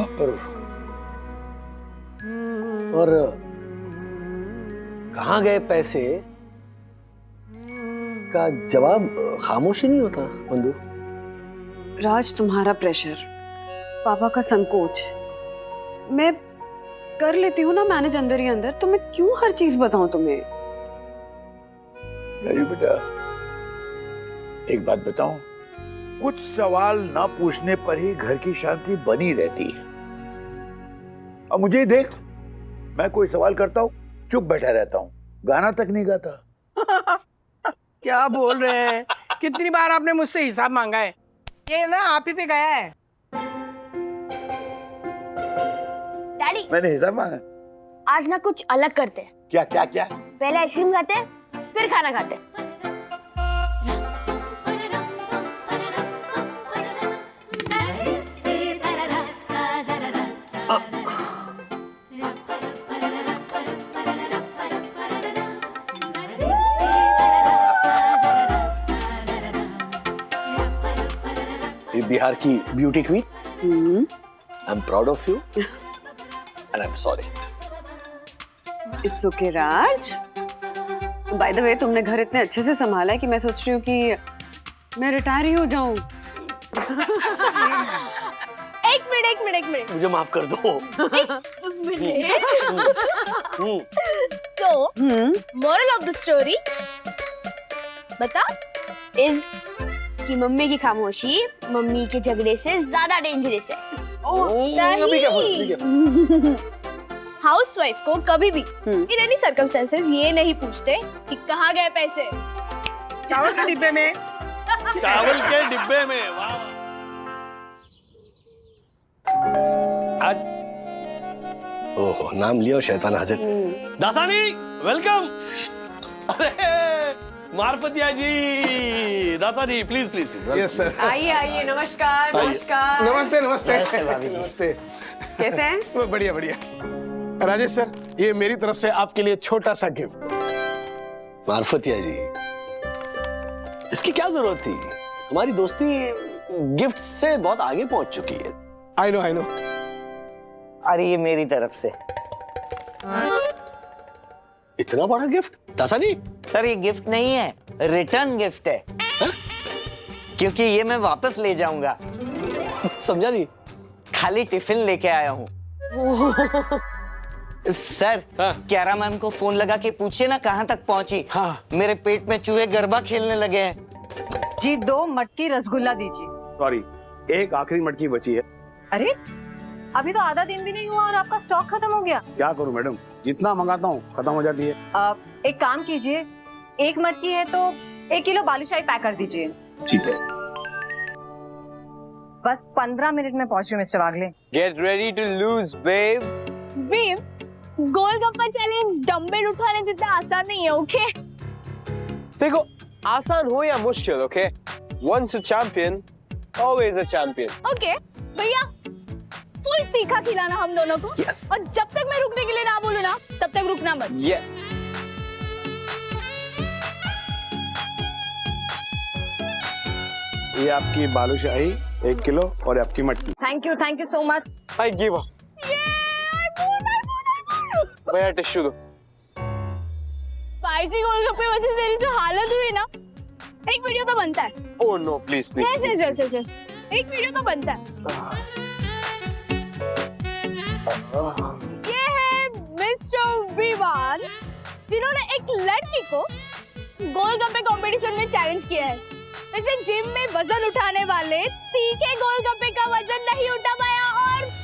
और कहाँ गए पैसे का जवाब खामोशी नहीं होता बंधु। राज, तुम्हारा प्रेशर, पापा का संकोच, मैं कर लेती हूँ ना मैनेज अंदर ही अंदर, तो मैं क्यों हर चीज बताऊं तुम्हें? राजू बेटा, एक बात बताऊं, कुछ सवाल ना पूछने पर ही घर की शांति बनी रहती है। अब मुझे ही देख, मैं कोई सवाल करता हूँ चुप बैठा रहता हूँ, गाना तक नहीं गाता। क्या बोल रहे हैं? कितनी बार आपने मुझसे हिसाब मांगा है? ये ना आप ही पे गया है। डैडी, मैंने हिसाब मांगा? आज ना कुछ अलग करते हैं। क्या क्या क्या? पहले आइसक्रीम खाते हैं, फिर खाना खाते हैं। बिहार की beauty queen, I am proud of you and I am sorry. It's okay Raj. By the way, तुमने घर इतने अच्छे से संभाला है कि मैं सोच रही हूँ कि मैं रिटायर ही हो जाऊं। एक मिनट मुझे माफ कर दो। सो मोरल ऑफ द स्टोरी बता इज कि मम्मी की खामोशी मम्मी के झगड़े से ज्यादा डेंजरस है। हाउसवाइफ को कभी भी इन एनी सर्कमस्टेंसेस ये नहीं पूछते कि कहाँ गए पैसे। चावल के डिब्बे में। चावल के डिब्बे में। वाह। आज ओहो, नाम लिया शैतान हाजिर। दासानी, वेलकम। अरे Marfatia ji, Dasani, please please please. Yes sir. आइए आइए, नमस्कार। नमस्कार। नमस्ते नमस्ते नमस्ते भाभी जी। नमस्ते। कैसे हैं? बढ़िया बढ़िया। राजेश सर, ये मेरी तरफ से आपके लिए छोटा सा गिफ्ट। मारफतिया जी, इसकी क्या जरूरत थी? हमारी दोस्ती गिफ्ट से बहुत आगे पहुंच चुकी है। I know. अरे ये मेरी तरफ से। इतना बड़ा गिफ्ट? दासानी, सर ये गिफ्ट नहीं है, रिटर्न गिफ्ट है। हा? क्योंकि ये मैं वापस ले जाऊंगा। समझा नहीं। खाली टिफिन लेके आया हूँ। सर, क्यारा मैम को फोन लगा के पूछिए ना कहाँ तक पहुँची। हाँ। मेरे पेट में चूहे गरबा खेलने लगे हैं। जी 2 मटकी रसगुल्ला दीजिए। सॉरी, एक आखिरी मटकी बची है। अरे अभी तो आधा दिन भी नहीं हुआ और आपका स्टॉक खत्म हो गया। क्या करूं मैडम, जितना मंगाता हूँ खत्म हो जाती है। एक काम कीजिए, एक मटकी है तो 1 किलो बालूशाही पैक कर दीजिए। ठीक है। बस 15 मिनट में पहुंच रही हूँ mister Wagle. Get ready to lose babe. Babe, golgappa challenge dumbbell उठाने जितना आसान नहीं है, ओके? देखो, आसान हो या मुश्किल, okay? Once a champion, always a champion. Okay भैया, फुल तीखा खिलाना हम दोनों को। Yes. और जब तक मैं रुकने के लिए ना बोलूं ना, तब तक रुकना मत। Yes. ये आपकी बालूशाही 1 किलो और आपकी मटकी। Thank you so much. I give up. भैया टिश्यू दो। स्पाइसी गोलगप्पे वजह से मेरी जो हालत हुई ना, एक वीडियो तो बनता है। Oh no, please, please. Yes, एक वीडियो तो बनता है। ये है मिस्टर विवान, जिन्होंने एक लड़की को गोलगप्पे कंपटीशन में चैलेंज किया है। वैसे जिम में वजन उठाने वाले तीखे गोलगप्पे का वजन नहीं उठा पाया और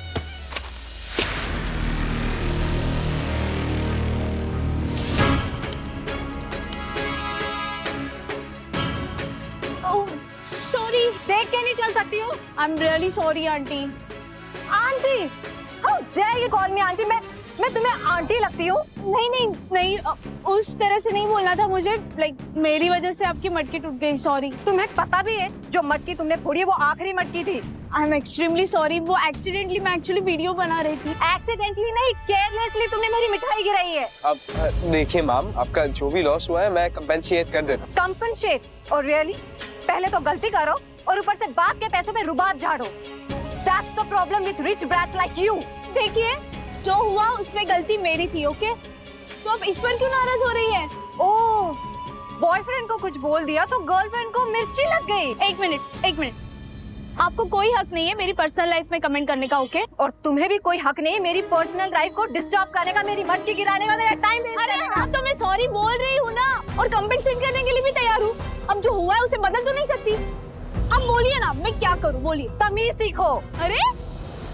सॉरी, देख के नहीं चल सकती हूँ। I am really sorry aunty. Aunty, how dare you call me aunty? मैं तुम्हें आंटी लगती हूँ? नहीं, उस तरह से नहीं बोलना था मुझे। लाइक मेरी वजह से आपकी मटकी टूट गई, सॉरी। तुम्हें पता भी है जो मटकी तुमने फोड़ी है वो आखिरी मटकी थी। आई एम एक्सट्रीमली सॉरी, वो एक्सीडेंटली, मैं एक्चुअली वीडियो बना रही थी। एक्सीडेंटली नहीं, केयरलेसली तुमने मेरी मिठाई गिराई है। अब देखिए मैम, आपका जो भी लॉस हुआ है मैं कंपेंसेट कर देता हूँ। कंपेंसेट? और रियली? पहले तो गलती करो और ऊपर से बाप के पैसों पे रुबाब झाड़ो। That's the problem with rich brats like you. देखिए, जो हुआ उसमें गलती मेरी थी, ओके? तो अब इस पर क्यों नाराज हो रही है? ओह, बॉयफ्रेंड को कुछ बोल दिया तो गर्लफ्रेंड को मिर्ची लग गई। एक मिनट, आपको कोई हक नहीं है मेरी पर्सनल लाइफ में कमेंट करने का, ओके? और तुम्हें भी कोई हक नहीं है मेरी पर्सनल लाइफ को डिस्टर्ब करने का, मेरी मटकी गिराने का, मेरा टाइम वेस्ट करने का। हाँ, तो मैं सॉरी बोल रही हूँ ना, और कंपेंसेट करने के लिए भी तैयार हूँ। अब जो हुआ है उसे बदल तो नहीं सकती। अब बोलिए ना, मैं क्या करूँ, बोलिए। तमीज सीखो। अरे,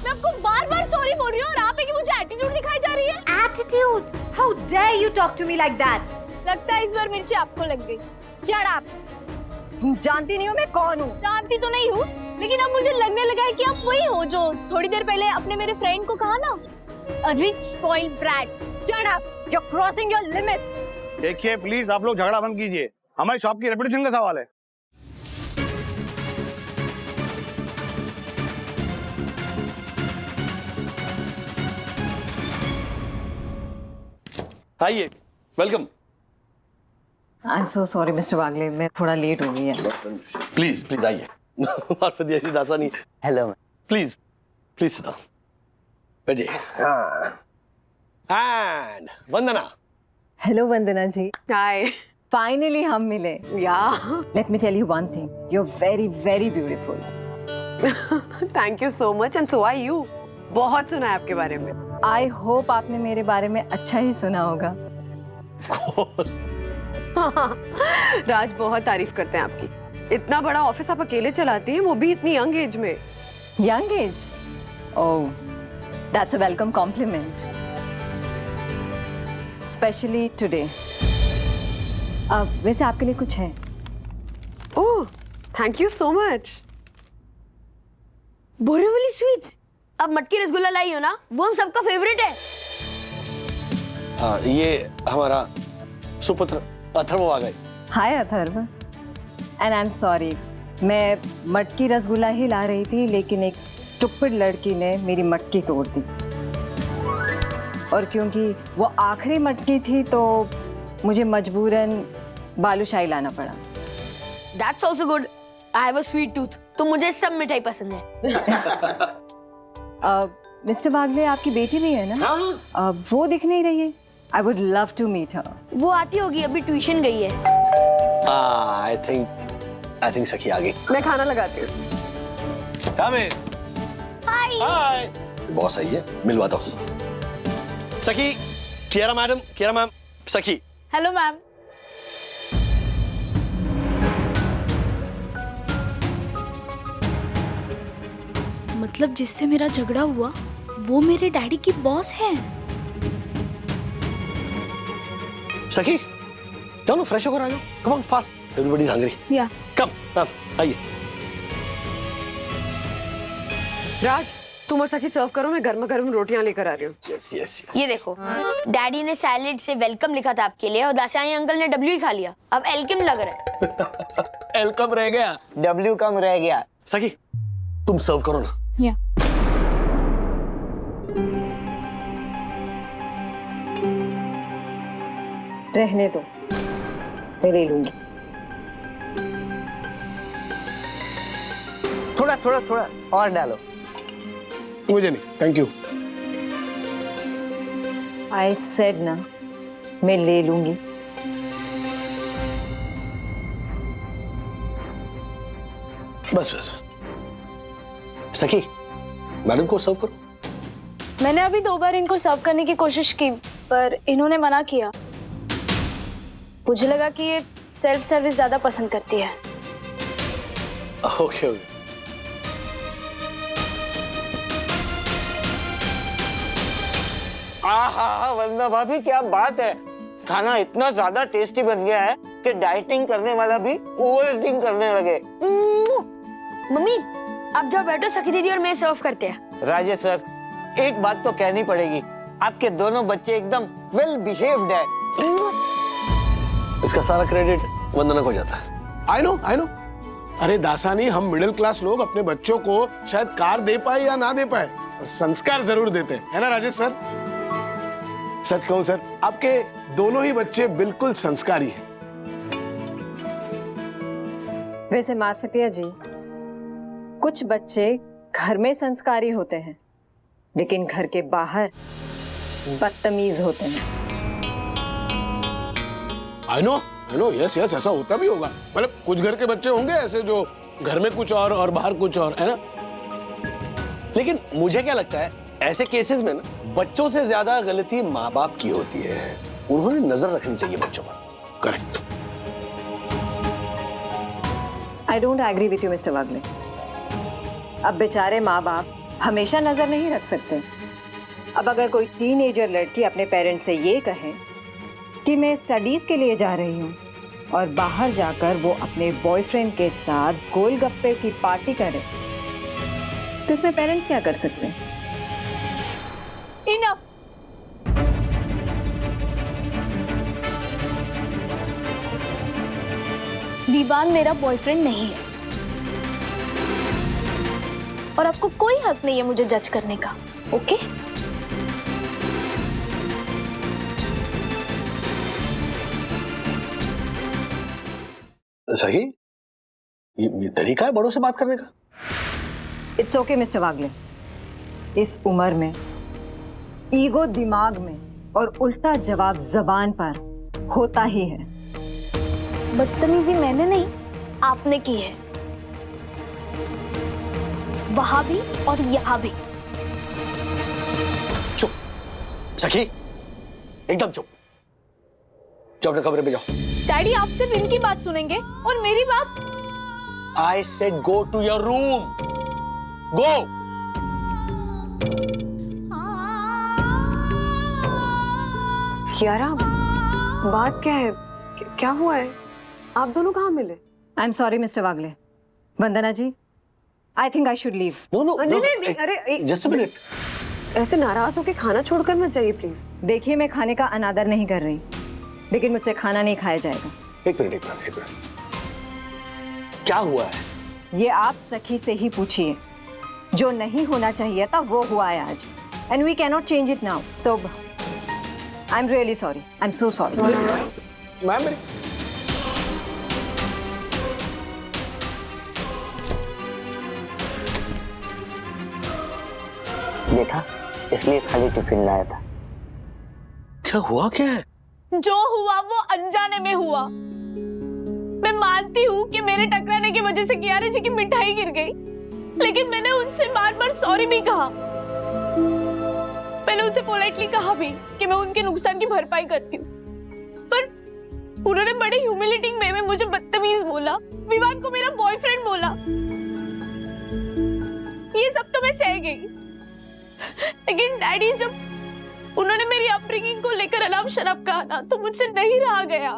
मैं आपको बार-बार सॉरी बोल रही हूँ और आप एक मुझे एटीट्यूड दिखाई जा रही है। Attitude? How dare you talk to me like that? लगता है इस बार मिर्ची आपको लग गई। Shut up. तुम जानती नहीं हो मैं कौन हूँ। जानती तो नहीं हूँ, लेकिन अब मुझे लगने लगा है कि आप वही हो जो थोड़ी देर पहले अपने मेरे फ्रेंड को कहा ना, a rich spoiled brat. Shut up. You're crossing your limits. देखिए प्लीज, आप लोग झगड़ा बंद कीजिए, हमारी शॉप की रेपुटेशन का सवाल है। आइए, welcome. I am so sorry mister Wagle, मैं थोड़ा लेट हो गई है। प्लीज प्लीज आइए। मार्फत जी दासा नहीं। Hello. Please please sit down, बैठिए। And Vandana. Hello Vandana ji. Hi. Finally हम मिले। Yeah. Let me tell you one thing, you are very very beautiful. Thank you so much, and so are you. बहुत सुना है आपके बारे में। आई होप आपने मेरे बारे में अच्छा ही सुना होगा। राज बहुत तारीफ करते हैं आपकी। इतना बड़ा ऑफिस आप अकेले चलाती हैं, वो भी इतनी यंग एज में। Young age? Oh, that's a welcome compliment, specially today. अब वैसे आपके लिए कुछ है? Oh, thank you so much. Borivali sweets, अब मटकी रसगुल्ला लाई हो ना, वो हम सबका फेवरेट है। ये हमारा सुपुत्र अथर्व आ गए। Hi Atharv, and I am sorry, मैं मटकी रसगुल्ला ही ला रही थी, लेकिन एक स्टुपिड लड़की ने मेरी मटकी तोड़ दी, और क्योंकि वो आखिरी मटकी थी तो मुझे मजबूरन बालूशाही लाना पड़ा। That's also good. I have a sweet tooth. तो मुझे सब मिठाई पसंद है। मिस्टर वागले, आपकी बेटी भी है ना? वो दिख नहीं रही है। I would love to meet her. वो आती होगी, अभी ट्यूशन गई है। I think सखी आ गई। मैं खाना लगाती हूँ। Come in. Hi. बॉस आई है, मिलवाता हूँ। सखी, कियारा मैम, सखी। Hello ma'am. मतलब जिससे मेरा झगड़ा हुआ वो मेरे डैडी की बॉस है। सखी जाओ ना, फ्रेश होकर आ जाओ। Come on fast, everybody is hungry. या कम आइए। राज, तुम और सखी सर्व करो, मैं गर्मा गर्म रोटियां लेकर आ रही हूँ। Yes yes. ये देखो, डैडी ने सैलेड से वेलकम लिखा था आपके लिए और दासानी अंकल ने डब्ल्यू ही खा लिया। अब एलकम लग रहा है। एल कम रह गया, डब्ल्यू कम रह गया। सखी तुम सर्व करो ना। या रहने दो, मैं ले लूंगी। थोड़ा थोड़ा थोड़ा और डालो। मुझे नहीं, थैंक यू। आई सेड ना, मैं ले लूंगी। बस बस। सखी मैडम को सर्व करो। मैंने अभी 2 बार इनको सर्व करने की कोशिश की पर इन्होंने मना किया। मुझे लगा कि ये सेल्फ सर्विस ज्यादा पसंद करती है। Okay okay. आहा, वंदना भाभी क्या बात है। खाना इतना ज्यादा टेस्टी बन गया है कि डाइटिंग करने वाला भी ओवर ईटिंग करने लगे। मम्मी अब जाओ बैठो, सखी दीदी और मैं सर्व करते हैं। राजेश सर, एक बात तो कहनी पड़ेगी, आपके दोनों बच्चे एकदम वेल बिहेव्ड है। इसका सारा क्रेडिट वंदना को जाता है। I know. अरे दासानी, हम मिडिल क्लास लोग अपने बच्चों को शायद कार दे पाए या ना दे पाए, और संस्कार जरूर देते हैं, है ना राजेश सर? सच कहूं सर, आपके दोनों ही बच्चे बिल्कुल संस्कारी हैं। वैसे मार्फतिया जी, कुछ बच्चे घर में संस्कारी होते हैं लेकिन घर के बाहर बदतमीज होते हैं। आई नो यस ऐसा होता भी होगा। मतलब कुछ घर के बच्चे होंगे ऐसे जो घर में कुछ और बाहर कुछ और, है ना? लेकिन मुझे क्या लगता है, ऐसे केसेस में ना बच्चों से ज्यादा गलती माँ बाप की होती है। उन्होंने नजर रखनी चाहिए बच्चों पर। Correct. I don't agree with you mister Wagle. अब बेचारे माँ बाप हमेशा नजर नहीं रख सकते। अब अगर कोई टीनेजर लड़की अपने पेरेंट्स से ये कहे कि मैं स्टडीज के लिए जा रही हूँ और बाहर जाकर वो अपने बॉयफ्रेंड के साथ गोलगप्पे की पार्टी करे, तो इसमें पेरेंट्स क्या कर सकते हैं? इनफ। विवान मेरा बॉयफ्रेंड नहीं है और आपको कोई हक नहीं है मुझे जज करने का, ओके? सही, ये तरीका है बड़ों से बात करने का। इट्स ओके मिस्टर वागले, इस उम्र में ईगो दिमाग में और उल्टा जवाब जबान पर होता ही है। बदतमीजी मैंने नहीं, आपने की है, वहां भी और यहाँ भी। चुप सखी, एकदम चुप। जाओ अपने कमरे में जाओ। डैडी आप सिर्फ इनकी बात सुनेंगे और मेरी बात? I said go to your room. Go. Kiara, बात क्या है? क्या हुआ है? आप दोनों कहाँ मिले? I am sorry mister Wagle. Vandana ji, I think I should leave. No, नहीं, अरे just a minute. ऐसे नाराज होके खाना छोड़कर मत जाइए प्लीज। देखिए, मैं खाने का अनादर नहीं कर रही, लेकिन मुझसे खाना नहीं खाया जाएगा। एक मिनट। क्या हुआ है? ये आप सखी से ही पूछिए। जो नहीं होना चाहिए था वो हुआ है आज, and we cannot change it now. So I am really sorry, I am so sorry. Ma'am, देखा, इसलिए खाली टिफिन लाया था। क्या हुआ? क्या है? जो हुआ वो अनजाने में हुआ। मैं मानती हूँ कि मेरे टकराने की वजह से कियारा जी की मिठाई गिर गई, लेकिन मैंने उनसे बार बार सॉरी भी कहा। मैंने उनसे पोलाइटली कहा भी कि मैं उनके नुकसान की भरपाई करती हूँ, पर उन्होंने बड़े ह्यूमिलेटिंग वे में मुझे बदतमीज बोला, विवान को मेरा बॉयफ्रेंड बोला। ये सब तो मैं सह गई, लेकिन डैडी जब उन्होंने मेरी अपब्रिंगिंग को लेकर अनाप शनाप कहा ना, तो मुझसे नहीं रहा गया।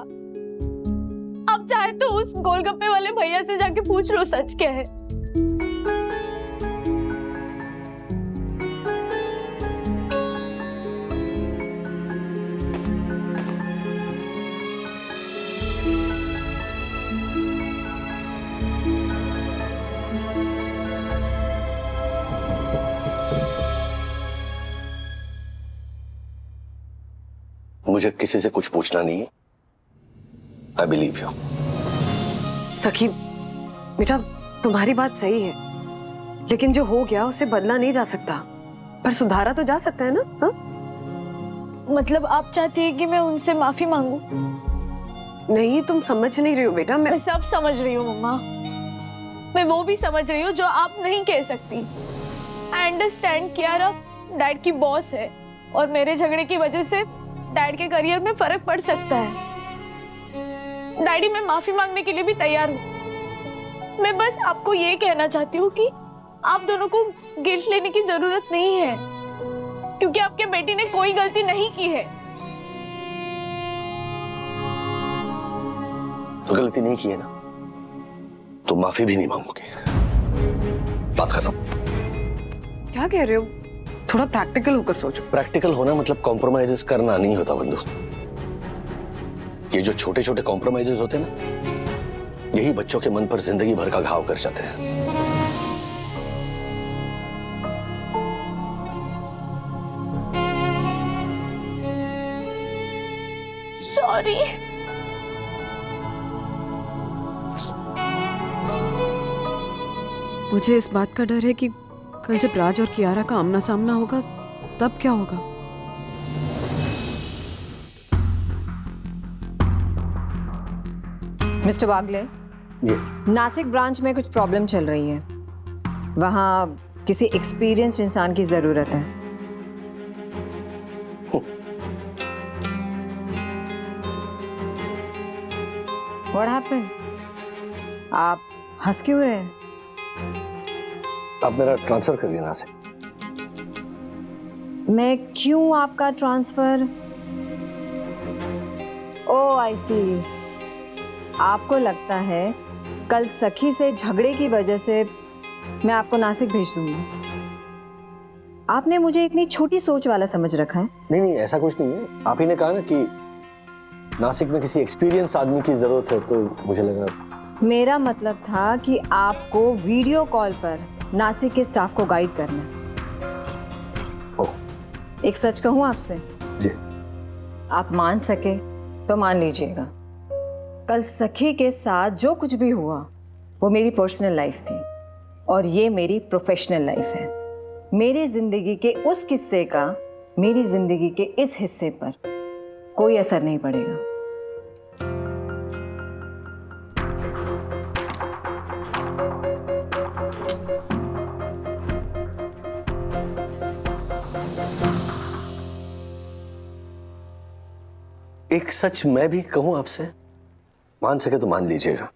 आप चाहे तो उस गोलगप्पे वाले भैया से जाके पूछ लो सच क्या है। मुझे किसी से कुछ पूछना नहीं है। I believe you. सखी बेटा, तुम्हारी बात सही है, लेकिन जो हो गया उसे बदला नहीं जा सकता, पर सुधारा तो जा सकता है ना? हा? मतलब आप चाहती है कि मैं उनसे माफी मांगू? नहीं, तुम समझ नहीं रही हो बेटा। मैं सब समझ रही हूँ मम्मा। मैं वो भी समझ रही हूँ जो आप नहीं कह सकती। आई अंडरस्टैंड कि यार आप डैड की बॉस है और मेरे झगड़े की वजह से डैड के करियर में फर्क पड़ सकता है। डैडी, मैं माफी मांगने के लिए भी तैयार हूँ। मैं बस आपको ये कहना चाहती हूँ कि आप दोनों को गिल्ट लेने की जरूरत नहीं है, क्योंकि आपके बेटी ने कोई गलती नहीं की है। तो गलती नहीं की है ना, तो माफी भी नहीं मांगोगे। बात खत्म। क्या कह रहे हो? थोड़ा प्रैक्टिकल होकर सोचो। प्रैक्टिकल होना मतलब कॉम्प्रोमाइजेस करना नहीं होता बंधु। ये जो छोटे छोटे कॉम्प्रोमाइजेस होते हैं ना, यही बच्चों के मन पर जिंदगी भर का घाव कर जाते हैं। सॉरी। मुझे इस बात का डर है कि कल जब राज और कियारा का आमना सामना होगा तब क्या होगा। मिस्टर वागले, नासिक ब्रांच में कुछ प्रॉब्लम चल रही है। वहां किसी एक्सपीरियंस्ड इंसान की जरूरत है। What happened? आप हंस क्यों रहे हैं? आप मेरा ट्रांसफर कर देना से। मैं क्यों आपका ट्रांसफर? ओह आई सी। आपको लगता है कल सखी से झगड़े की वजह से मैं आपको नासिक भेज दूंगी। आपने मुझे इतनी छोटी सोच वाला समझ रखा है। नहीं नहीं, ऐसा कुछ नहीं है। आप ही ने कहा ना कि नासिक में किसी एक्सपीरियंस आदमी की जरूरत है, तो मुझे लगा। मेरा मतलब था कि आपको वीडियो कॉल पर नासिक के स्टाफ को गाइड करना। एक सच कहूं आपसे? जी। आप मान सके तो मान लीजिएगा, कल सखी के साथ जो कुछ भी हुआ वो मेरी पर्सनल लाइफ थी और ये मेरी प्रोफेशनल लाइफ है। मेरी जिंदगी के उस किस्से का मेरी जिंदगी के इस हिस्से पर कोई असर नहीं पड़ेगा। एक सच मैं भी कहूं आपसे, मान सके तो मान लीजिएगा।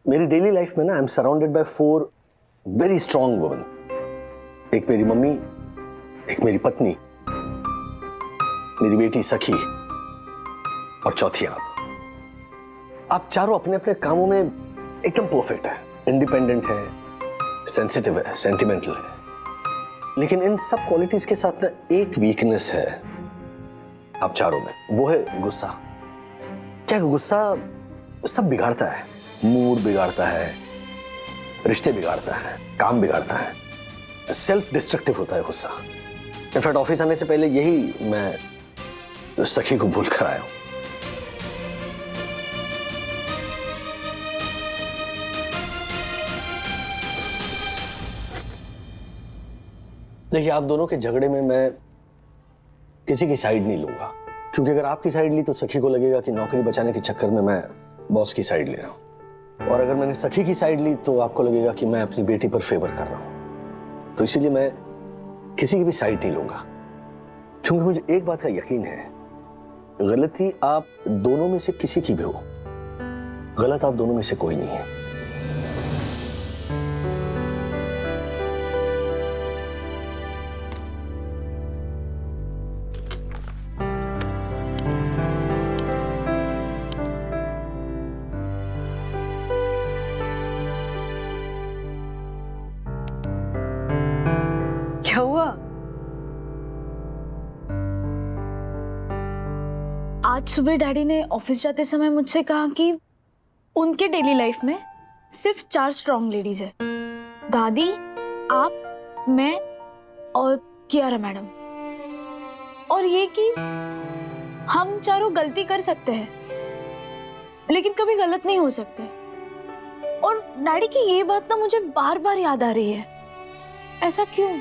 मेरी डेली लाइफ में ना I am surrounded by 4 very strong women. एक मेरी मम्मी, एक मेरी पत्नी, मेरी बेटी सखी और चौथी आप। आप चारों अपने अपने कामों में एकदम परफेक्ट है, इंडिपेंडेंट है, सेंसिटिव है, सेंटिमेंटल है। लेकिन इन सब क्वालिटीज के साथ ना एक वीकनेस है आप चारों में, वो है गुस्सा। क्या गुस्सा सब बिगाड़ता है, मूड बिगाड़ता है, रिश्ते बिगाड़ता है, काम बिगाड़ता है, सेल्फ डिस्ट्रक्टिव होता है गुस्सा। इनफैक्ट ऑफिस आने से पहले यही मैं सखी को भूल कर आया हूं। देखिए, आप दोनों के झगड़े में मैं किसी की साइड नहीं लूंगा, क्योंकि अगर आपकी साइड ली तो सखी को लगेगा कि नौकरी बचाने के चक्कर में मैं बॉस की साइड ले रहा हूं, और अगर मैंने सखी की साइड ली तो आपको लगेगा कि मैं अपनी बेटी पर फेवर कर रहा हूं। तो इसीलिए मैं किसी की भी साइड नहीं लूंगा, क्योंकि मुझे एक बात का यकीन है, गलती आप दोनों में से किसी की भी हो, गलत आप दोनों में से कोई नहीं है। आज सुबह डैडी ने ऑफिस जाते समय मुझसे कहा कि उनके डेली लाइफ में सिर्फ 4 स्ट्रॉन्ग लेडीज है, दादी, आप, मैं और कियारा मैडम। और ये कि हम चारों गलती कर सकते हैं लेकिन कभी गलत नहीं हो सकते। और डैडी की ये बात ना मुझे बार बार याद आ रही है। ऐसा क्यों?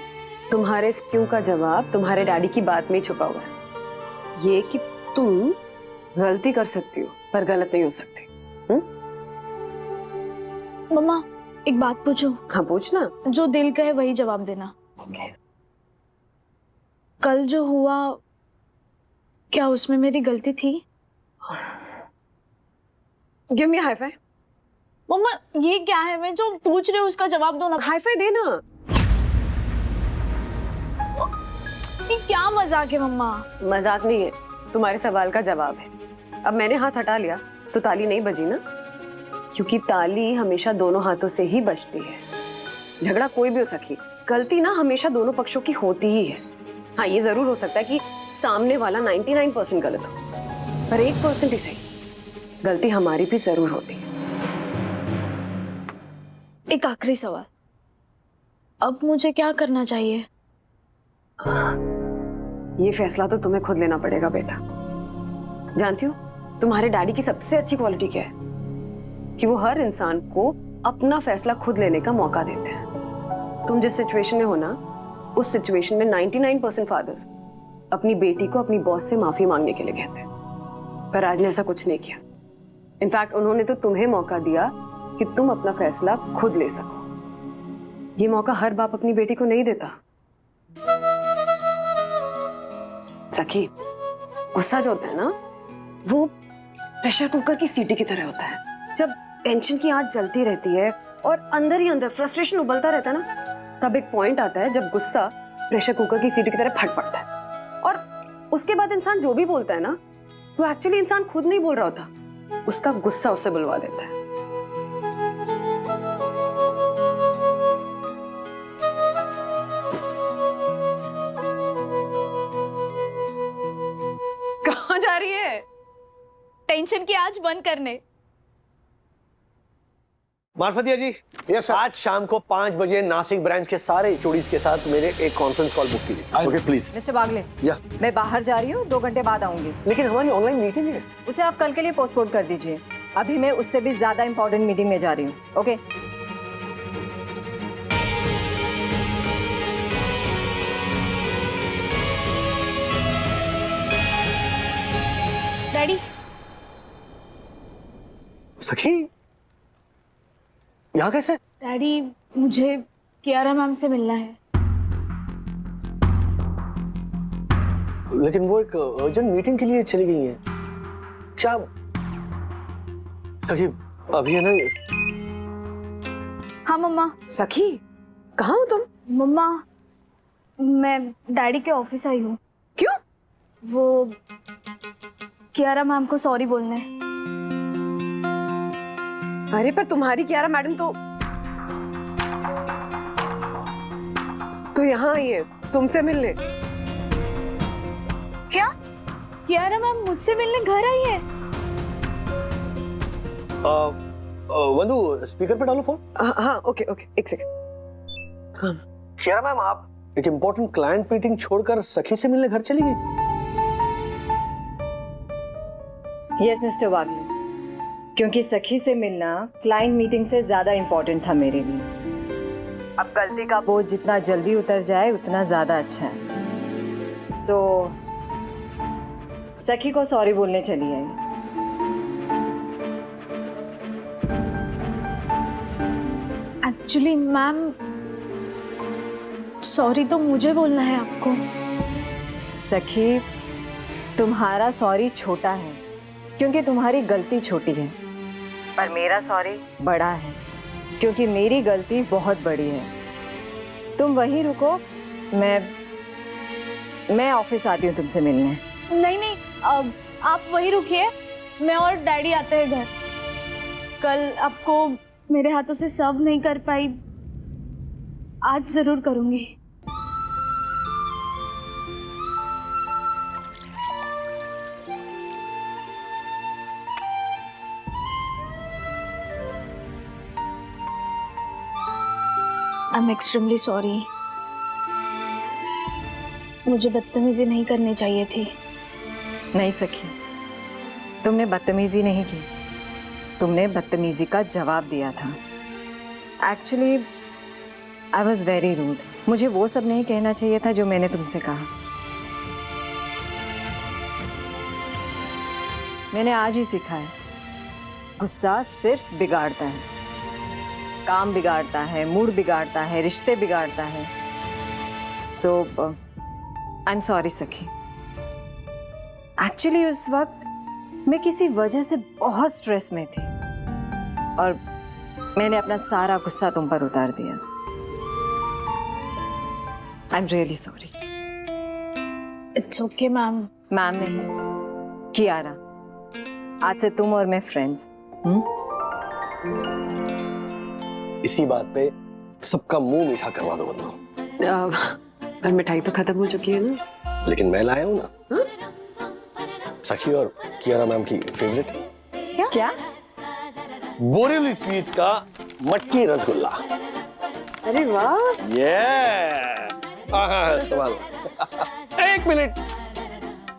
तुम्हारे इस क्यों का जवाब तुम्हारे डैडी की बात में छुपा हुआ है। ये कि तुम गलती कर सकती हो पर गलत नहीं हो सकती। मम्मा एक बात पूछूं? हाँ पूछना। जो दिल कहे वही जवाब देना। ओके। कल जो हुआ क्या उसमें मेरी गलती थी? Give me high five. Mamma ये क्या है? मैं जो पूछ रही हूँ उसका जवाब दो ना। हाई फाइव देना। ये क्या मजाक है मम्मा? मजाक नहीं है, तुम्हारे सवाल का जवाब है। अब मैंने हाथ हटा लिया तो ताली नहीं बजी ना, क्योंकि ताली हमेशा दोनों हाथों से ही बजती है। झगड़ा कोई भी हो सके, गलती ना हमेशा दोनों पक्षों की होती ही है। हाँ ये जरूर हो सकता है कि सामने वाला 99% गलत हो, पर 1% ही सही गलती हमारी भी जरूर होती है। एक आखिरी सवाल, अब मुझे क्या करना चाहिए? ये फैसला तो तुम्हें खुद लेना पड़ेगा बेटा। जानती हो तुम्हारे डैडी की सबसे अच्छी क्वालिटी क्या है? कि वो हर इंसान को अपना फैसला खुद लेने का मौका देते हैं। तुम जिस सिचुएशन में हो ना, उस सिचुएशन में 99% फादर्स अपनी बेटी को अपनी बॉस से माफी मांगने के लिए कहते हैं, पर आज ने ऐसा कुछ नहीं किया। इनफैक्ट उन्होंने तो तुम्हें मौका दिया कि तुम अपना फैसला खुद ले सको। ये मौका हर बाप अपनी बेटी को नहीं देता। सखी, गुस्सा जो होता है ना, वो प्रेशर कुकर की सीटी की तरह होता है। जब टेंशन की आंच जलती रहती है और अंदर ही अंदर फ्रस्ट्रेशन उबलता रहता है ना, तब एक पॉइंट आता है जब गुस्सा प्रेशर कुकर की सीटी की तरह फट पड़ता है। और उसके बाद इंसान जो भी बोलता है ना, वो एक्चुअली इंसान खुद नहीं बोल रहा होता, उसका गुस्सा उससे बुलवा देता है। कहाँ जा रही है? टेंशन की आंच बंद करने। मार्फतिया जी, यस सर। आज शाम को 5 बजे नासिक ब्रांच के सारे एचओडीज के साथ मेरे एक कॉन्फ्रेंस कॉल बुक कीजिए। Okay please. मिस्टर बागले, या मैं बाहर जा रही हूँ, 2 घंटे बाद आऊंगी। लेकिन हमारी ऑनलाइन मीटिंग है। उसे आप कल के लिए पोस्टपोन कर दीजिए। अभी मैं उससे भी ज्यादा इंपॉर्टेंट मीटिंग में जा रही हूँ। ओके। डैडी, सखी, यहाँ कैसे? डैडी मुझे कियारा मैम से मिलना है। लेकिन वो एक अर्जेंट मीटिंग के लिए चली गई हैं। क्या सखी अभी है ना? हाँ मम्मा। सखी, कहाँ हो तुम? मम्मा मैं डैडी के ऑफिस आई हूँ। क्यों? वो कियारा मैम को सॉरी बोलने। अरे पर तुम्हारी कियारा मैडम तो यहाँ आई है तुमसे मिलने। क्या? कियारा मैम मुझसे मिलने घर आई है? वंदु स्पीकर पे डालो फोन। हाँ ओके ओके, एक सेकंड। हाँ कियारा मैम, आप एक इम्पोर्टेंट क्लाइंट मीटिंग छोड़कर सखी से मिलने घर चली गई? यस मिस्टर वागले, क्योंकि सखी से मिलना क्लाइंट मीटिंग से ज्यादा इंपॉर्टेंट था मेरे लिए। अब गलती का बोझ जितना जल्दी उतर जाए उतना ज्यादा अच्छा है। सो सखी को सॉरी बोलने चली आई। एक्चुअली मैम सॉरी तो मुझे बोलना है आपको। सखी, तुम्हारा सॉरी छोटा है क्योंकि तुम्हारी गलती छोटी है, पर मेरा सॉरी बड़ा है क्योंकि मेरी गलती बहुत बड़ी है। तुम वहीं रुको, मैं ऑफिस आती हूँ तुमसे मिलने। नहीं नहीं, आप वहीं रुकिए, मैं और डैडी आते हैं घर। कल आपको मेरे हाथों से सर्व नहीं कर पाई, आज जरूर करूंगी। I am extremely sorry. मुझे बदतमीजी नहीं करनी चाहिए थी। नहीं सखी, तुमने बदतमीजी नहीं की, तुमने बदतमीजी का जवाब दिया था। Actually I was very rude. मुझे वो सब नहीं कहना चाहिए था जो मैंने तुमसे कहा। मैंने आज ही सीखा है, गुस्सा सिर्फ बिगाड़ता है, काम बिगाड़ता है, मूड बिगाड़ता है, रिश्ते बिगाड़ता है। सो आई एम सॉरी सखी। एक्चुअली उस वक्त मैं किसी वजह से बहुत स्ट्रेस में थी और मैंने अपना सारा गुस्सा तुम पर उतार दिया। आई am really sorry. It's okay ma'am. Ma'am नहीं, कियारा। आज से तुम और मैं फ्रेंड्स। इसी बात पे सबका मुंह मीठा करवा दो बंदो। मिठाई तो खत्म हो चुकी है ना। लेकिन मैं लाया हूं ना। सखी और कियारा मैम की फेवरेट क्या? बोरीवली स्वीट्स का मटकी रसगुल्ला। अरे वाह। सवाल। एक मिनट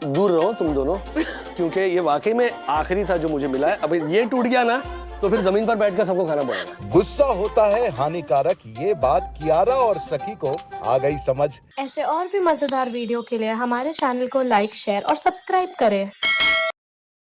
दूर रहो तुम दोनों, क्योंकि ये वाकई में आखिरी था जो मुझे मिला है। अब ये टूट गया ना तो फिर जमीन पर बैठकर सबको खाना पड़ेगा। गुस्सा होता है हानिकारक, ये बात कियारा और सखी को आ गई समझ। ऐसे और भी मजेदार वीडियो के लिए हमारे चैनल को लाइक, शेयर और सब्सक्राइब करें।